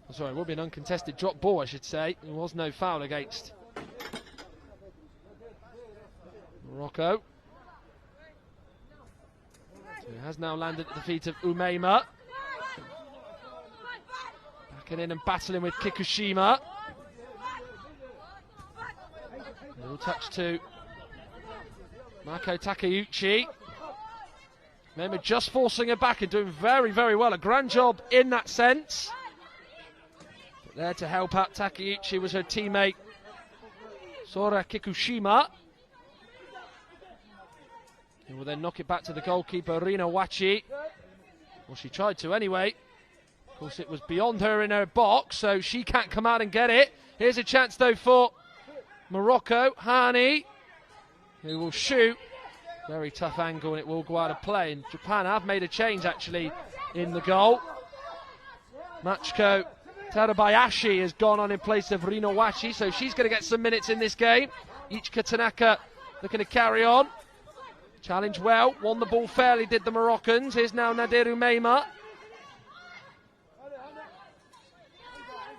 Oh, sorry, it will be an uncontested drop ball, I should say. There was no foul against Morocco. So he has now landed at the feet of Umeima. Backing in and battling with Kikushima. Little touch to Mako Takeuchi. Umeima just forcing her back and doing very, very well. A grand job in that sense. But there to help out Takeuchi was her teammate Sora Kikushima. He will then knock it back to the goalkeeper, Rina Wachi. Well, she tried to anyway. Of course, it was beyond her in her box, so she can't come out and get it. Here's a chance, though, for Morocco. Hani, who will shoot. Very tough angle, and it will go out of play. And Japan have made a change, actually, in the goal. Machiko Terabayashi has gone on in place of Rina Wachi, so she's going to get some minutes in this game. Ichika Tanaka looking to carry on. Challenge well, won the ball fairly, did the Moroccans. Here's now Nadir Umeima.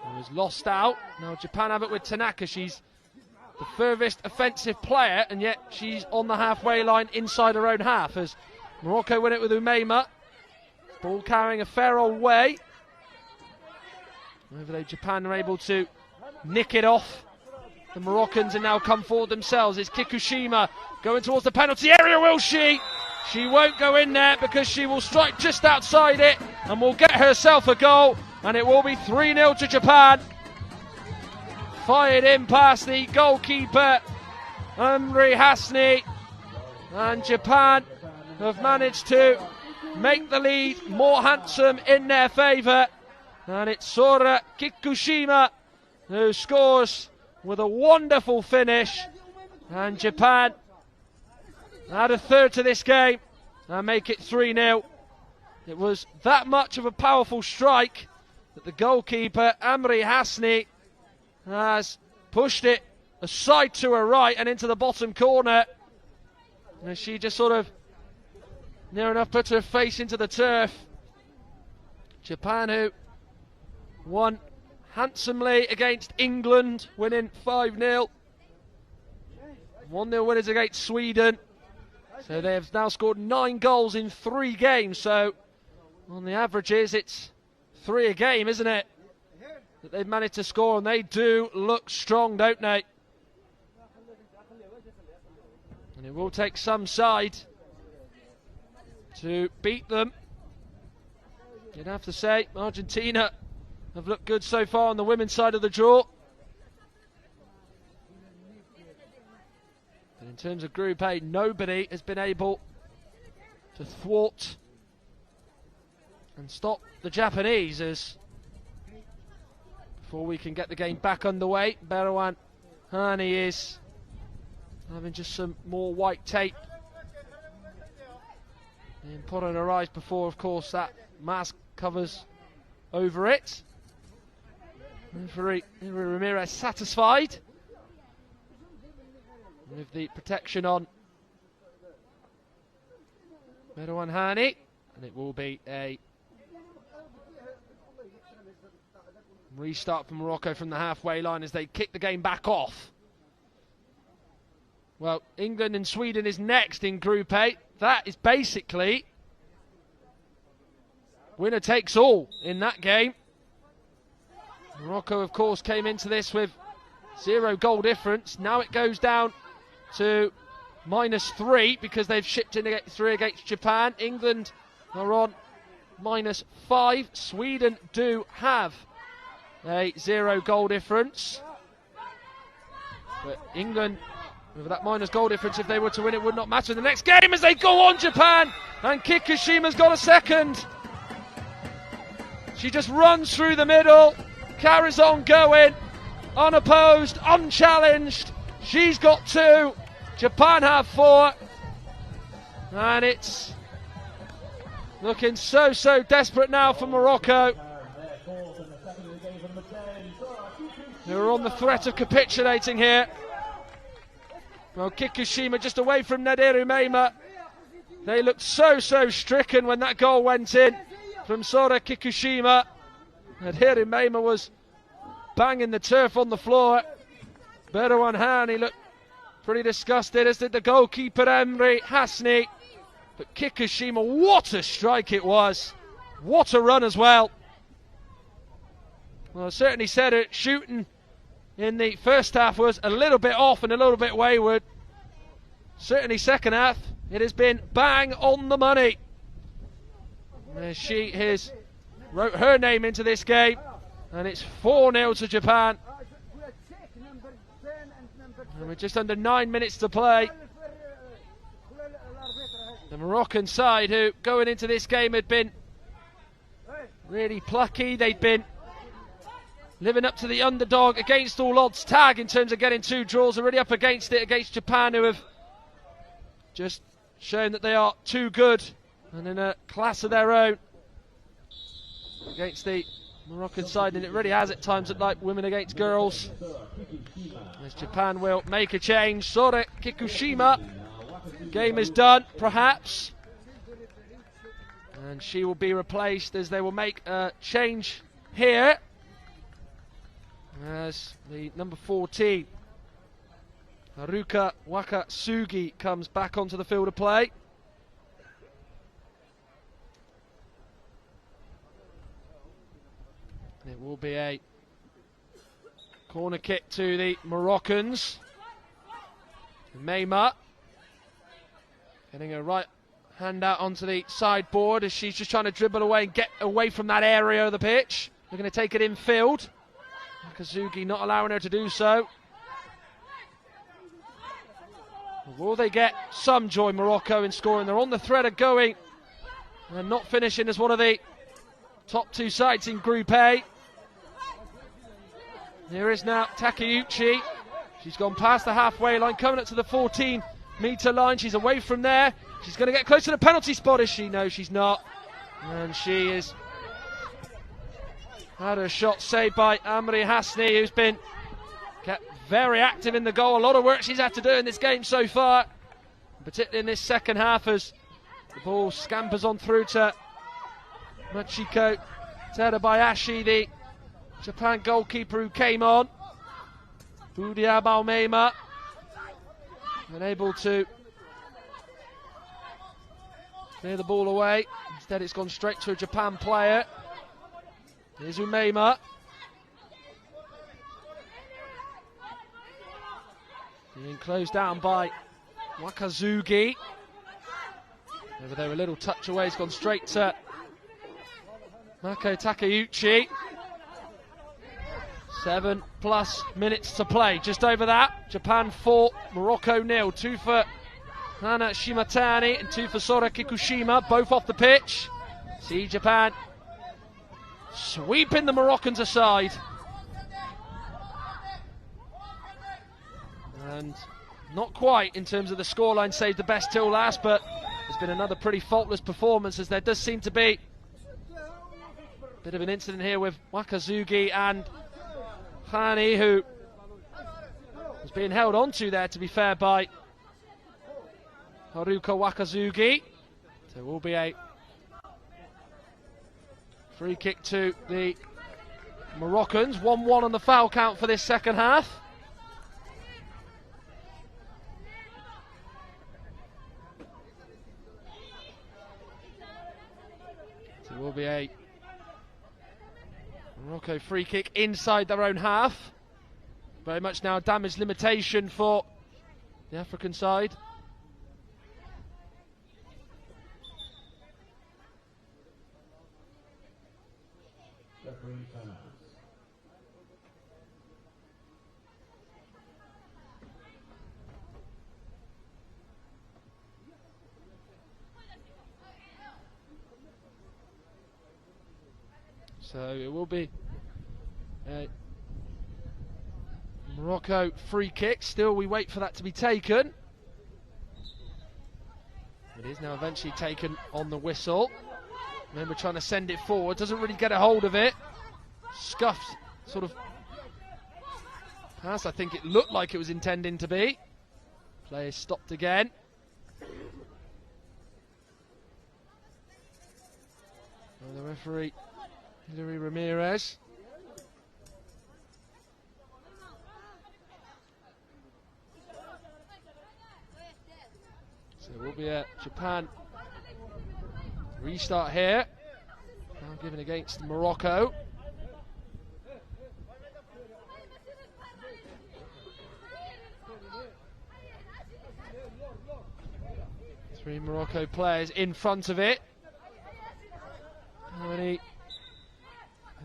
He was lost out. Now Japan have it with Tanaka. She's the furthest offensive player, and yet she's on the halfway line inside her own half as Morocco win it with Umeima. Ball carrying a fair old way. Over though Japan are able to nick it off. The Moroccans have now come forward themselves. It's Kikushima going towards the penalty area, will she? She won't go in there because she will strike just outside it and will get herself a goal, and it will be 3-0 to Japan. Fired in past the goalkeeper, Amri Hasni, and Japan have managed to make the lead more handsome in their favour, and it's Sora Kikushima who scores with a wonderful finish, and Japan add a third to this game and make it 3-0. It was that much of a powerful strike that the goalkeeper, Amri Hasni, has pushed it aside to her right and into the bottom corner. And she just sort of near enough put her face into the turf. Japan, who won handsomely against England, winning 5-0. 1-0 winners against Sweden. So they have now scored 9 goals in 3 games. So on the averages, it's 3 a game, isn't it? That they've managed to score, and they do look strong, don't they? And it will take some side to beat them. You'd have to say Argentina have looked good so far on the women's side of the draw. But in terms of Group A, nobody has been able to thwart and stop the Japanese, as before we can get the game back underway, Berowan Hani is having just some more white tape and put on her eyes before, of course, that mask covers over it. Referee Ramirez satisfied with the protection on Berowan Hani, and it will be a restart for Morocco from the halfway line as they kick the game back off. Well, England and Sweden is next in Group A. That is basically winner takes all in that game. Morocco, of course, came into this with 0 goal difference. Now it goes down to -3 because they've shipped in 3 against Japan. England are on -5. Sweden do have a 0 goal difference. But England, with that minus goal difference, if they were to win, it would not matter in the next game as they go on, Japan. And Kikuchima's got a second. She just runs through the middle, carries on going, unopposed, unchallenged. She's got 2. Japan have 4. And it's looking so desperate now for Morocco. They're on the threat of capitulating here. Well, Kikushima just away from Nadir Umeima. They looked so stricken when that goal went in from Sora Kikushima. And here Meima was banging the turf on the floor. Berwan Hani looked pretty disgusted, as did the goalkeeper Emre Hasni. But Kikushima, what a strike it was. What a run as well. Well, I certainly said it, shooting in the first half was a little bit off and a little bit wayward. Certainly second half, it has been bang on the money. She has wrote her name into this game, and it's 4-0 to Japan. And with just under 9 minutes to play, the Moroccan side, who going into this game had been really plucky, they'd been living up to the underdog against all odds tag in terms of getting 2 draws, are really up against it against Japan, who have just shown that they are too good and in a class of their own against the Moroccan side, and it really has at times looked like women against girls. As Japan will make a change. Sora Kikushima, game is done perhaps, and she will be replaced as they will make a change here, as the number 14 Haruka Wakasugi comes back onto the field of play. It will be a corner kick to the Moroccans. Meima getting her right hand out onto the sideboard as she's just trying to dribble away and get away from that area of the pitch. They're going to take it infield. Kazuki not allowing her to do so. Will they get some joy, Morocco, in scoring? They're on the thread of going and not finishing as one of the top 2 sides in Group A. Here is now Takeuchi. She's gone past the halfway line, coming up to the 14-metre line. She's away from there. She's going to get close to the penalty spot, is she? No, she's not. And she is had her shot saved by Amri Hasni, who's been kept very active in the goal. A lot of work she's had to do in this game so far, particularly in this second half, as the ball scampers on through to Machiko Terabayashi, the Japan goalkeeper who came on. Budia Balmeima unable to clear the ball away. Instead it's gone straight to a Japan player. Here's Umeima. Being closed down by Wakazugi. Over there a little touch away, it's gone straight to Mako Takeuchi. 7+ minutes to play, just over that. Japan 4, Morocco 0. 2 for Hana Shimatani and 2 for Sora Kikushima, both off the pitch. See Japan sweeping the Moroccans aside. And not quite in terms of the scoreline, saved the best till last, but there's been another pretty faultless performance, as there does seem to be a bit of an incident here with Wakazugi and Hani, who was being held onto there, to be fair, by Haruka Wakazugi. So it will be a free kick to the Moroccans. 1-1 on the foul count for this second half. So it will be a Morocco free kick inside their own half. Very much now a damage limitation for the African side. So it will be a Morocco free kick. Still we wait for that to be taken. It is now eventually taken on the whistle. Remember, trying to send it forward, doesn't really get a hold of it. Scuffed sort of pass, I think it looked like it was intending to be. Play is stopped again. referee Hilary Ramirez. So it will be a Japan restart here. Now given against Morocco. Three Morocco players in front of it.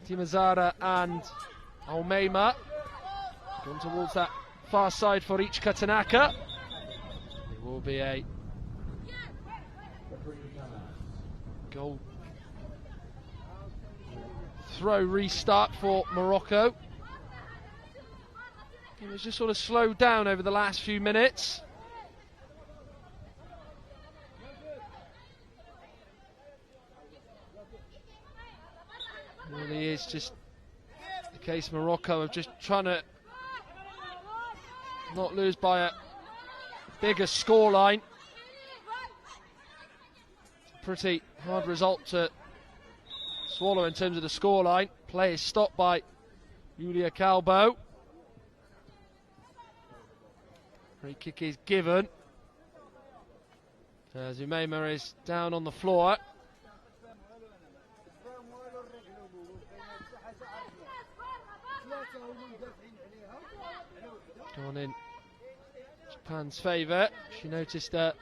Timazara and Almeida gone towards that far side for Ichika Tanaka. It will be a goal throw restart for Morocco. It was just sort of slowed down over the last few minutes. It really is just the case Morocco of just trying to not lose by a bigger scoreline. It's a pretty hard result to swallow in terms of the scoreline. Play is stopped by Julia Calbo. Free kick is given. Zumeima is down on the floor. Gone in Japan's favour. She noticed an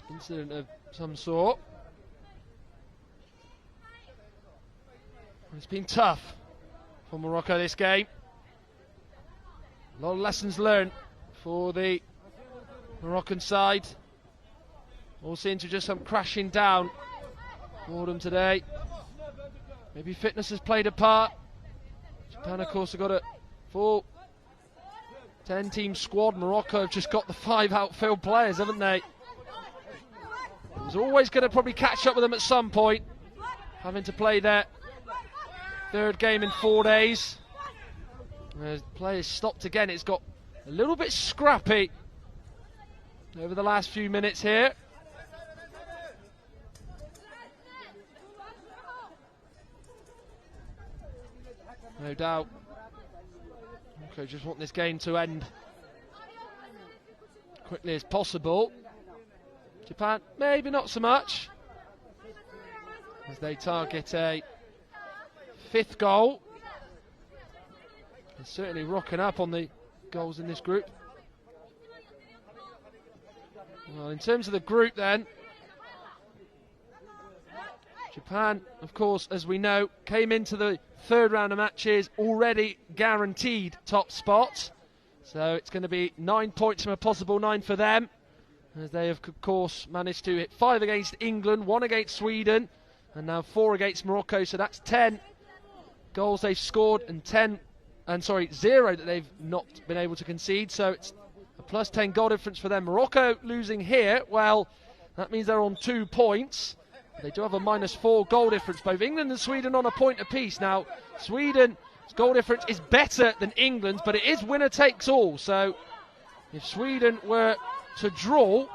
incident of some sort. It's been tough for Morocco this game. A lot of lessons learned for the Moroccan side. All seem to just come crashing down for them today. Maybe fitness has played a part. Japan, of course, have got a full 10-team squad. Morocco have just got the 5 outfield players, haven't they? It was always going to probably catch up with them at some point, having to play their third game in 4 days. As players stopped again, it's got a little bit scrappy over the last few minutes here. No doubt Morocco just want this game to end quickly as possible. Japan, maybe not so much, as they target a 5th goal. They're certainly rocking up on the goals in this group. Well, in terms of the group then, Japan, of course, as we know, came into the third round of matches already guaranteed top spot. So it's going to be 9 points from a possible 9 for them, as they have, of course, managed to hit 5 against England, 1 against Sweden, and now 4 against Morocco. So that's 10 goals they've scored and 0 that they've not been able to concede. So it's a plus 10 goal difference for them. Morocco losing here, well, that means they're on 2 points. They do have a -4 goal difference. Both England and Sweden on a point apiece. Now, Sweden's goal difference is better than England's, but it is winner takes all. So if Sweden were to draw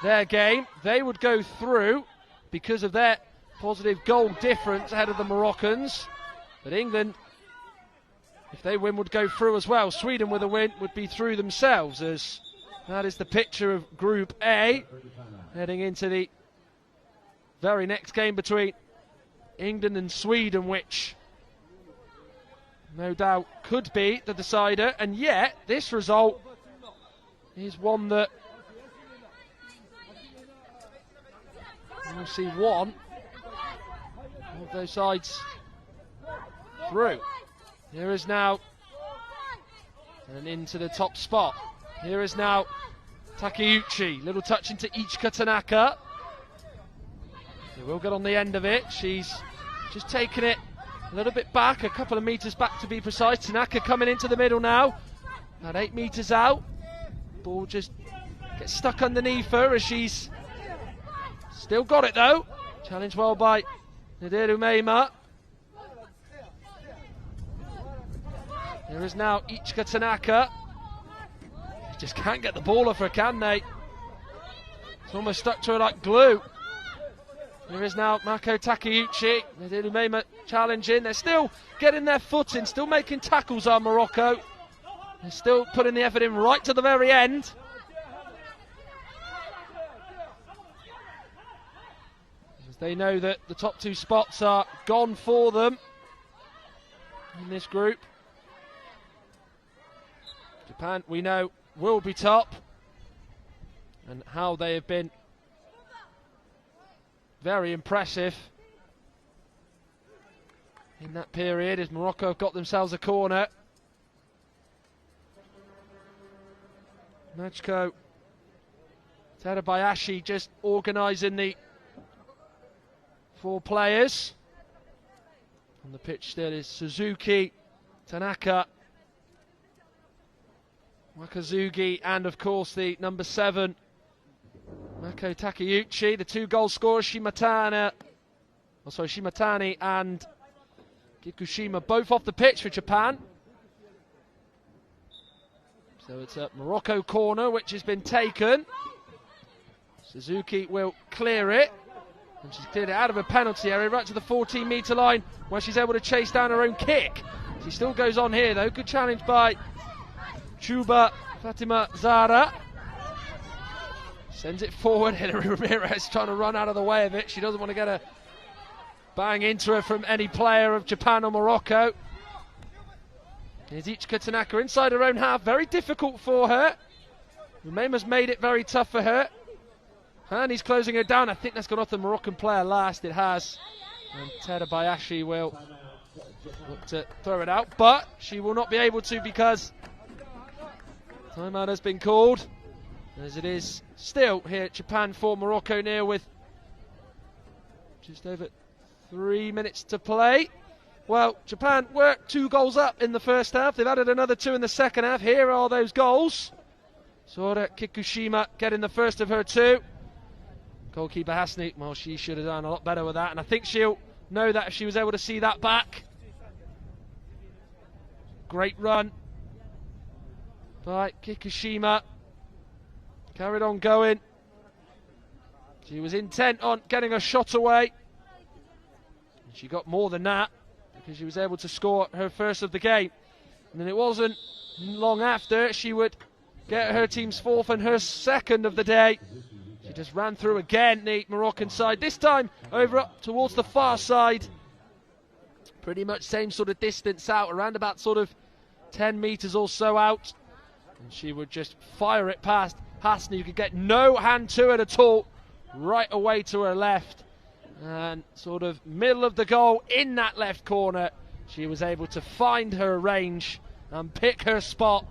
their game, they would go through because of their positive goal difference ahead of the Moroccans. But England, if they win, would go through as well. Sweden with a win would be through themselves, as that is the picture of Group A heading into the very next game between England and Sweden, which no doubt could be the decider. And yet this result is one that we'll see one of those sides through. Here is now and into the top spot. Here is now Takeuchi, little touch into Ichika Tanaka. They will get on the end of it. She's just taken it a little bit back, a couple of metres back to be precise. Tanaka coming into the middle now, about 8 metres out. Ball just gets stuck underneath her as she's still got it though. Challenged well by Nadiru Meima. There is now Ichika Tanaka. Just can't get the ball off her, can they? It's almost stuck to her like glue. There is now Mako Takeuchi. Umeima challenging. They're still getting their foot in, still making tackles on Morocco. They're still putting the effort in right to the very end. As they know that the top two spots are gone for them in this group. Japan, we know, will be top. And how they have been very impressive in that period as Morocco have got themselves a corner. Machiko Terabayashi just organising the four players. On the pitch still is Suzuki, Tanaka, Wakazugi, and of course the number 7, Mako Takeuchi. The two goal scorers, Shimatani and Kikushima, both off the pitch for Japan. So it's a Morocco corner which has been taken. Suzuki will clear it. And she's cleared it out of a penalty area right to the 14-metre line where she's able to chase down her own kick. She still goes on here though. Good challenge by Chuba Fatima Zara. Sends it forward. Hilary Ramirez trying to run out of the way of it. She doesn't want to get a bang into her from any player of Japan or Morocco. Here's Ichika Tanaka inside her own half. Very difficult for her. Umeima's made it very tough for her. And he's closing her down. I think that's gone off the Moroccan player last. It has. And Terabayashi will look to throw it out. But she will not be able to because timeout has been called. As it is still here, Japan 4, Morocco 0 with just over 3 minutes to play. Well, Japan were 2 goals up in the first half. They've added another 2 in the second half. Here are those goals. Sora Kikushima getting the first of her 2. Goalkeeper Hasni, well, she should have done a lot better with that. And I think she'll know that if she was able to see that back. Great run by Kikushima. Carried on going. She was intent on getting a shot away. And she got more than that because she was able to score her first of the game. And then it wasn't long after she would get her team's 4th and her 2nd of the day. She just ran through again, the Moroccan side. This time over up towards the far side. Pretty much same sort of distance out, around about sort of 10 metres or so out. And she would just fire it past Hasni, who could get no hand to it at all, right away to her left. And sort of middle of the goal in that left corner, she was able to find her range and pick her spot.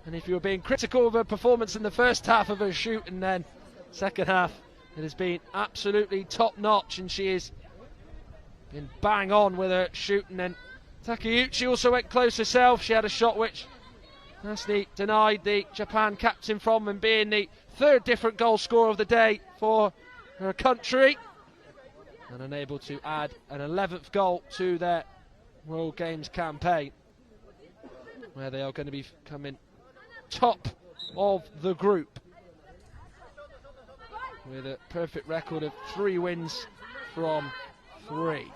And if you were being critical of her performance in the first half of her shoot, and then second half, it has been absolutely top notch, and she has been bang on with her shooting. And Takeuchi also went close herself. She had a shot which Hasni denied the Japan captain from, and being the 3rd different goal scorer of the day for her country, and unable to add an 11th goal to their World Games campaign, where they are going to be coming top of the group with a perfect record of 3 wins from 3.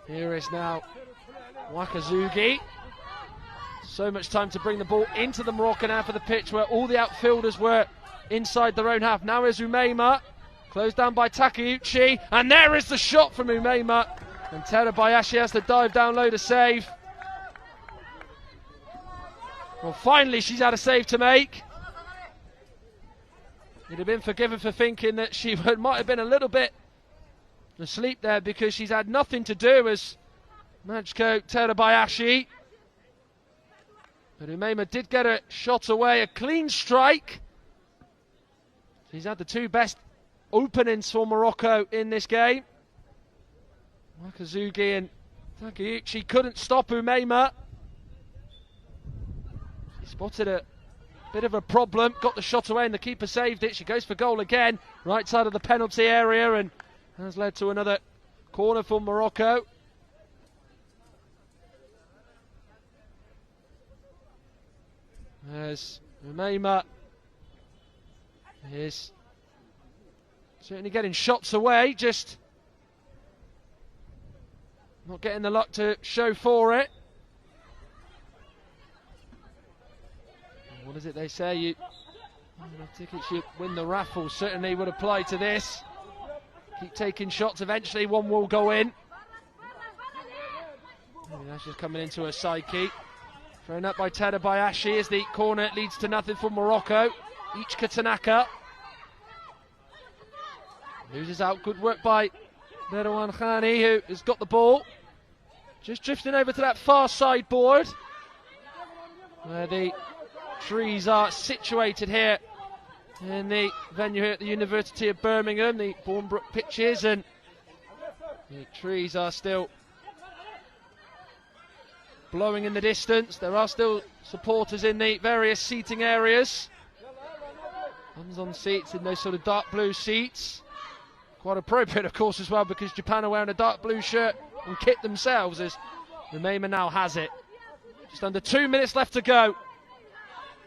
Here is now Wakazugi. So much time to bring the ball into the Moroccan half of the pitch where all the outfielders were inside their own half. Now is Umeima, closed down by Takeuchi, and there is the shot from Umeima, and Terabayashi has to dive down low to save. Well, finally she's had a save to make. He'd have been forgiven for thinking that she might have been a little bit asleep there, because she's had nothing to do as Machiko Terabayashi. But Umeima did get a shot away, a clean strike. She's had the 2 best openings for Morocco in this game. Wakazugi and Takeuchi couldn't stop Umeima. She spotted a bit of a problem, got the shot away, and the keeper saved it. She goes for goal again, right side of the penalty area, and has led to another corner for Morocco. As Umeima is Certainly getting shots away, just not getting the luck to show for it. What is it they say? You tickets, you win the raffle. Certainly would apply to this. Keep taking shots. Eventually, one will go in. That's just coming into her psyche. Thrown up by Terabayashi as the corner leads to nothing for Morocco. Ichika Tanaka loses out. Good work by Merwan Khani, who has got the ball. Just drifting over to that far side board where the trees are situated here in the venue here at the University of Birmingham, the Bournebrook pitches, and the trees are still blowing in the distance. There are still supporters in the various seating areas. One's on seats in those sort of dark blue seats. Quite appropriate, of course, as well, because Japan are wearing a dark blue shirt and kit themselves, as Remema now has it. Just under 2 minutes left to go.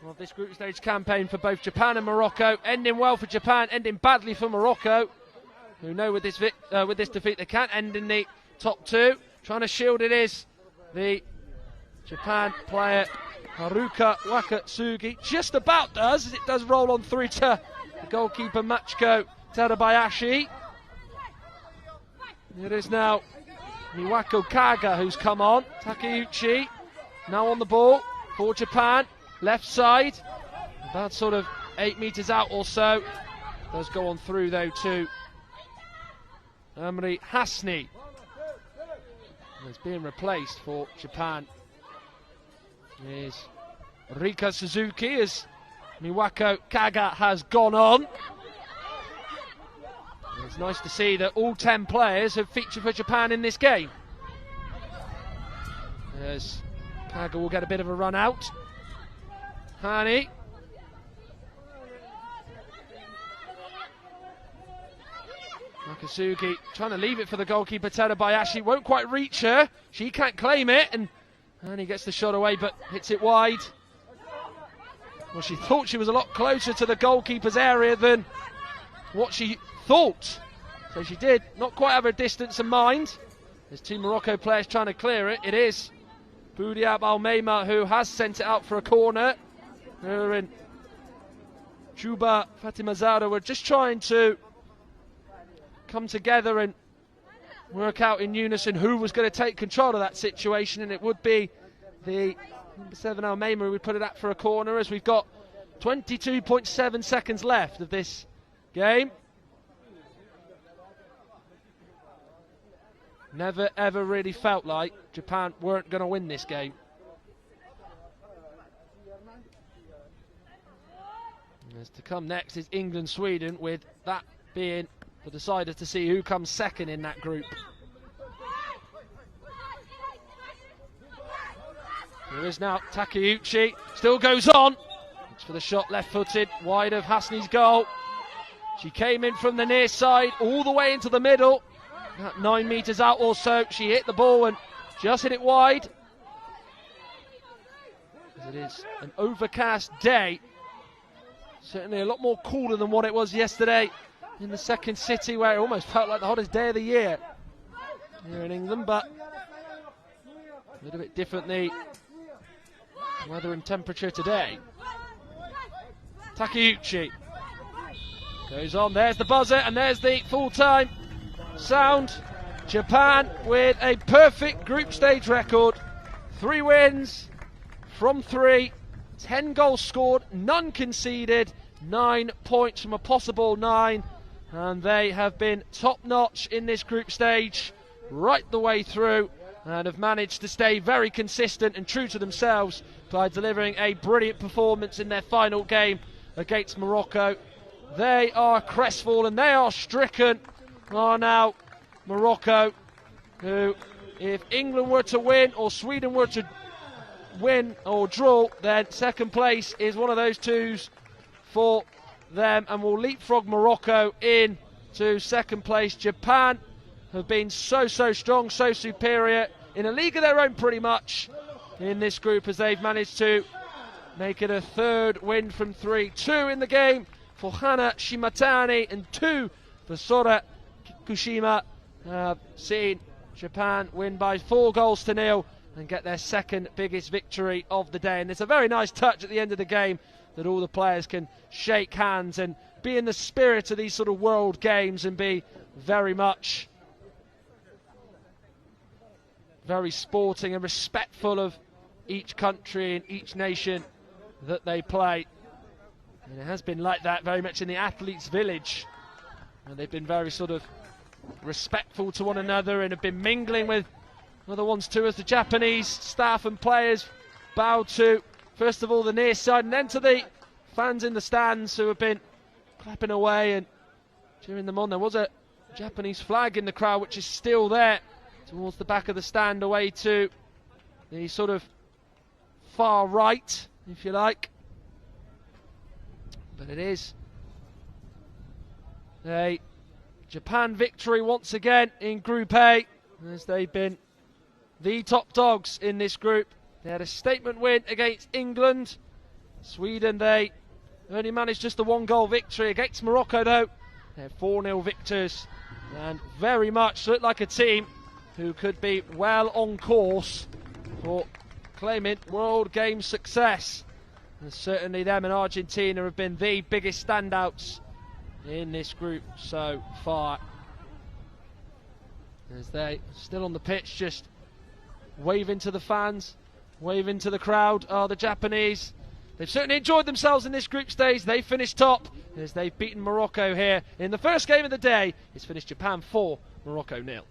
Well, this group stage campaign for both Japan and Morocco, ending well for Japan, ending badly for Morocco, who know with this defeat they can't end in the top two. Trying to shield it is the Japan player Haruka Wakatsugi. Just about does, as it does roll on through to the goalkeeper Machiko Terabayashi. It is now Miwako Kaga who's come on. Takeuchi now on the ball for Japan. Left side, about sort of 8 metres out or so. Does go on through though to Amri Hasni. And it's being replaced for Japan is Rika Suzuki as Miwako Kaga has gone on. And it's nice to see that all 10 players have featured for Japan in this game. As Kaga will get a bit of a run out. Hani. Nakasugi trying to leave it for the goalkeeper Terabayashi. Won't quite reach her. She can't claim it. And Hani gets the shot away but hits it wide. Well, she thought she was a lot closer to the goalkeeper's area than what she thought. So she did not quite have her distance in mind. There's two Morocco players trying to clear it. It is Boudiab Almeima who has sent it out for a corner. Her and Juba Fatimazada were just trying to come together and work out in unison who was going to take control of that situation, and it would be the number 7 Almeima who would put it up for a corner, as we've got 22.7 seconds left of this game. Never ever really felt like Japan weren't going to win this game. As to come next is England-Sweden, with that being the decider to see who comes second in that group. Here is now Takeuchi, still goes on. Looks for the shot, left-footed, wide of Hasni's goal. She came in from the near side, all the way into the middle. About 9 metres out or so, she hit the ball and just hit it wide. As it is an overcast day. Certainly a lot more cooler than what it was yesterday in the second city, where it almost felt like the hottest day of the year here in England, but a little bit different the weather and temperature today. Takeuchi goes on, there's the buzzer and there's the full-time sound. Japan with a perfect group stage record. 3 wins from 3. 10 goals scored, none conceded, 9 points from a possible 9, and they have been top-notch in this group stage right the way through, and have managed to stay very consistent and true to themselves by delivering a brilliant performance in their final game against Morocco. They are crestfallen, they are stricken, are now Morocco, who, if England were to win or Sweden were to win or draw, then second place is one of those twos for them and will leapfrog Morocco in to second place. Japan have been so strong, so superior in a league of their own pretty much in this group, as they've managed to make it a 3rd win from 3. 2 in the game for Hana Shimatani and 2 for Sora Kikushima, seeing Japan win by 4-0 and get their second biggest victory of the day. And it's a very nice touch at the end of the game that all the players can shake hands and be in the spirit of these sort of world games and be very much very sporting and respectful of each country and each nation that they play. And it has been like that very much in the athletes' village, and they've been very sort of respectful to one another and have been mingling with other ones too, as the Japanese staff and players bowed to first of all the near side and then to the fans in the stands who have been clapping away and cheering them on. There was a Japanese flag in the crowd which is still there towards the back of the stand, away to the sort of far right, if you like. But it is a Japan victory once again in Group A, as they've been the top dogs in this group. They had a statement win against England. Sweden, they only managed just a 1-goal victory against Morocco though. They're 4-0 victors and very much look like a team who could be well on course for claiming World Games success. And certainly them and Argentina have been the biggest standouts in this group so far. As they still on the pitch, just waving to the fans, waving to the crowd, are the Japanese. They've certainly enjoyed themselves in this group stage. They finished top as they've beaten Morocco here in the first game of the day. It's finished Japan 4, Morocco 0.